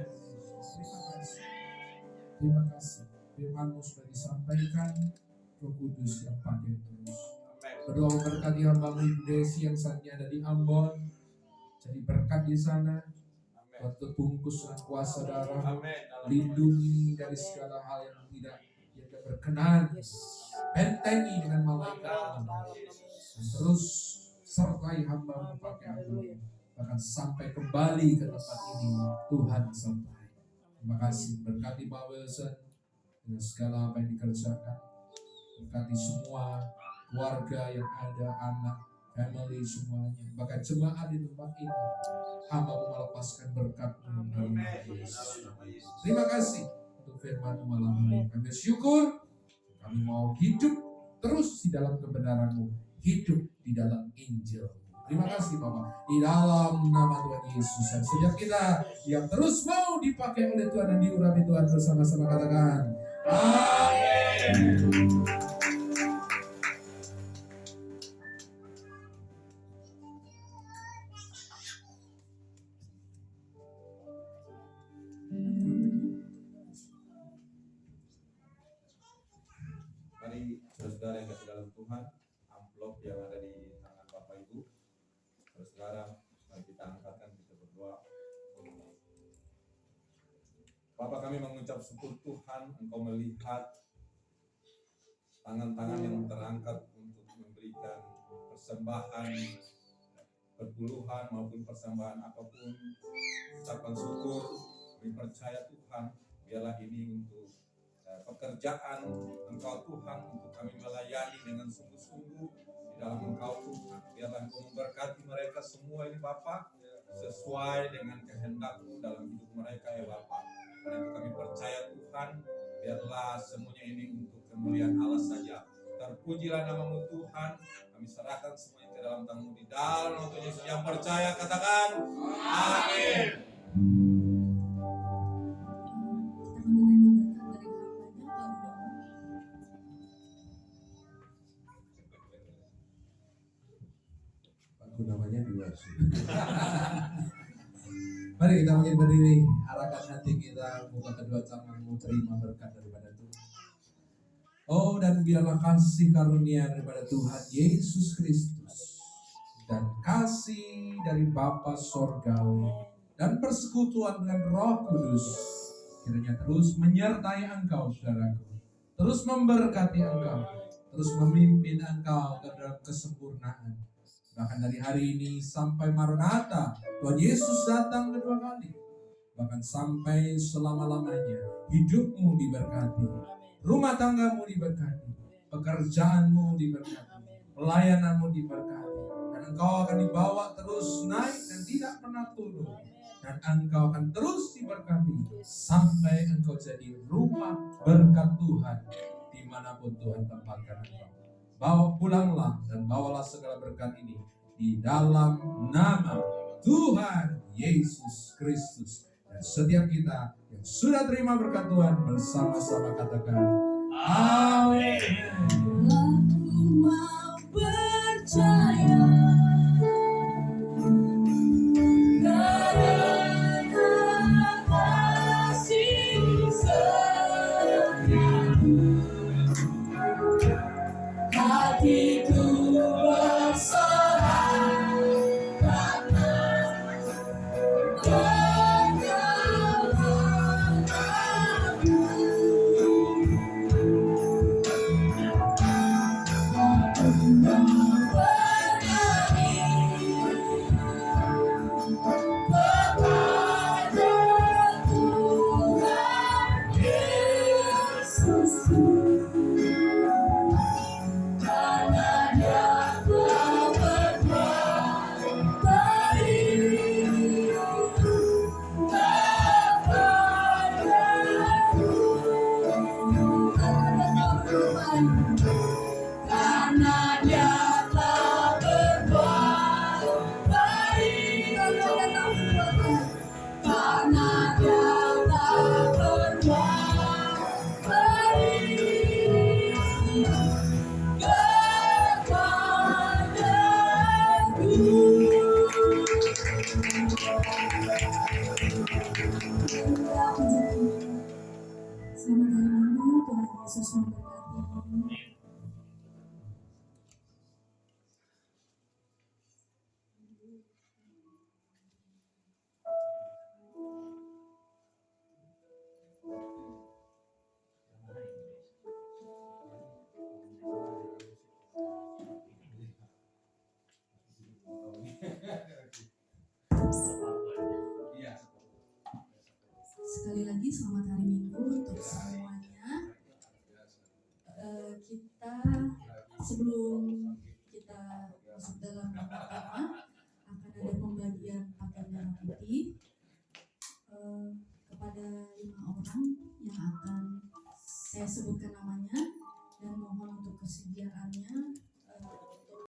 Speaker 1: Terima kasih. Firman-Mu sudah disampaikan, Roh Kudus yang pakai terus. Berdoa berkati hamba-Mu Ibu Desi yang saat ini ada di Ambon. Jadi berkat di sana. Waktu bungkus dengan kuasa darah, lindungi dari segala hal yang tidak berkenan, bentengi dengan malaikat, dan terus sertai hamba-Mu pakai hamba-Mu, bahkan sampai kembali ke tempat ini Tuhan sertai. Terima kasih, berkati Pak Wilson dengan segala apa yang dikerjakan, berkati semua keluarga yang ada, anak, family semuanya, bahkan jemaat di tempat ini. Hamba-Mu melepaskan berkat-Mu dalam nama Yesus. Terima kasih untuk firman-Mu malam ini. Kami bersyukur, kami mau hidup terus di dalam kebenaran-Mu, hidup di dalam Injil. Terima kasih Bapak, di dalam nama Tuhan Yesus. Dan setiap kita yang terus mau dipakai oleh Tuhan dan diurapi Tuhan, bersama-sama katakan amin.
Speaker 3: Mari saudara yang kasih dalam Tuhan, amplop yang ada di tangan Bapak Ibu, saudara, mari kita angkatkan, kita berdoa. Bapak, kami mengucap syukur Tuhan, Engkau melihat tangan-tangan yang terangkat untuk memberikan persembahan, perpuluhan maupun persembahan apapun, ucapan syukur. Kami percaya Tuhan, biarlah ini untuk pekerjaan Engkau Tuhan, untuk kami melayani dengan sungguh-sungguh di dalam Engkau Tuhan. Biarlah Engkau memberkati mereka semua ini Bapa, sesuai dengan kehendak-Mu dalam hidup mereka ya Bapa. Karena itu kami percaya Tuhan, biarlah semuanya ini untuk kemuliaan Allah saja. Terpujilah nama-Mu Tuhan, kami serahkan semuanya ke dalam tangan-Mu di dalam nama Tuhan Yesus. Yang percaya katakan amin.
Speaker 1: Namanya dua. Mari kita makin berdiri, arahkan hati kita, buka kedua tanganmu, terima berkat daripada Tuhan. Oh, dan biarlah kasih karunia daripada Tuhan Yesus Kristus dan kasih dari Bapa Sorgawi dan persekutuan dengan Roh Kudus kiranya terus menyertai engkau, saudaraku, terus memberkati engkau, terus memimpin engkau ke dalam kesempurnaan. Bahkan dari hari ini sampai Maranatha, Tuhan Yesus datang kedua kali. Bahkan sampai selama-lamanya, hidupmu diberkati, rumah tanggamu diberkati, pekerjaanmu diberkati, pelayananmu diberkati. Dan engkau akan dibawa terus naik dan tidak pernah turun. Dan engkau akan terus diberkati sampai engkau jadi rumah berkat Tuhan dimanapun Tuhan tempatkan engkau. Bawa pulanglah dan bawalah segala berkat ini di dalam nama Tuhan Yesus Kristus. Dan setiap kita yang sudah terima berkat Tuhan bersama-sama katakan amin.
Speaker 2: Aku mau percaya karena kasih setiamu, hatiku berserah karena karena Dia telah masuk dalam tema, akan ada pembagian pakaian merah putih kepada 5 orang yang akan saya sebutkan namanya dan mohon untuk kesediaannya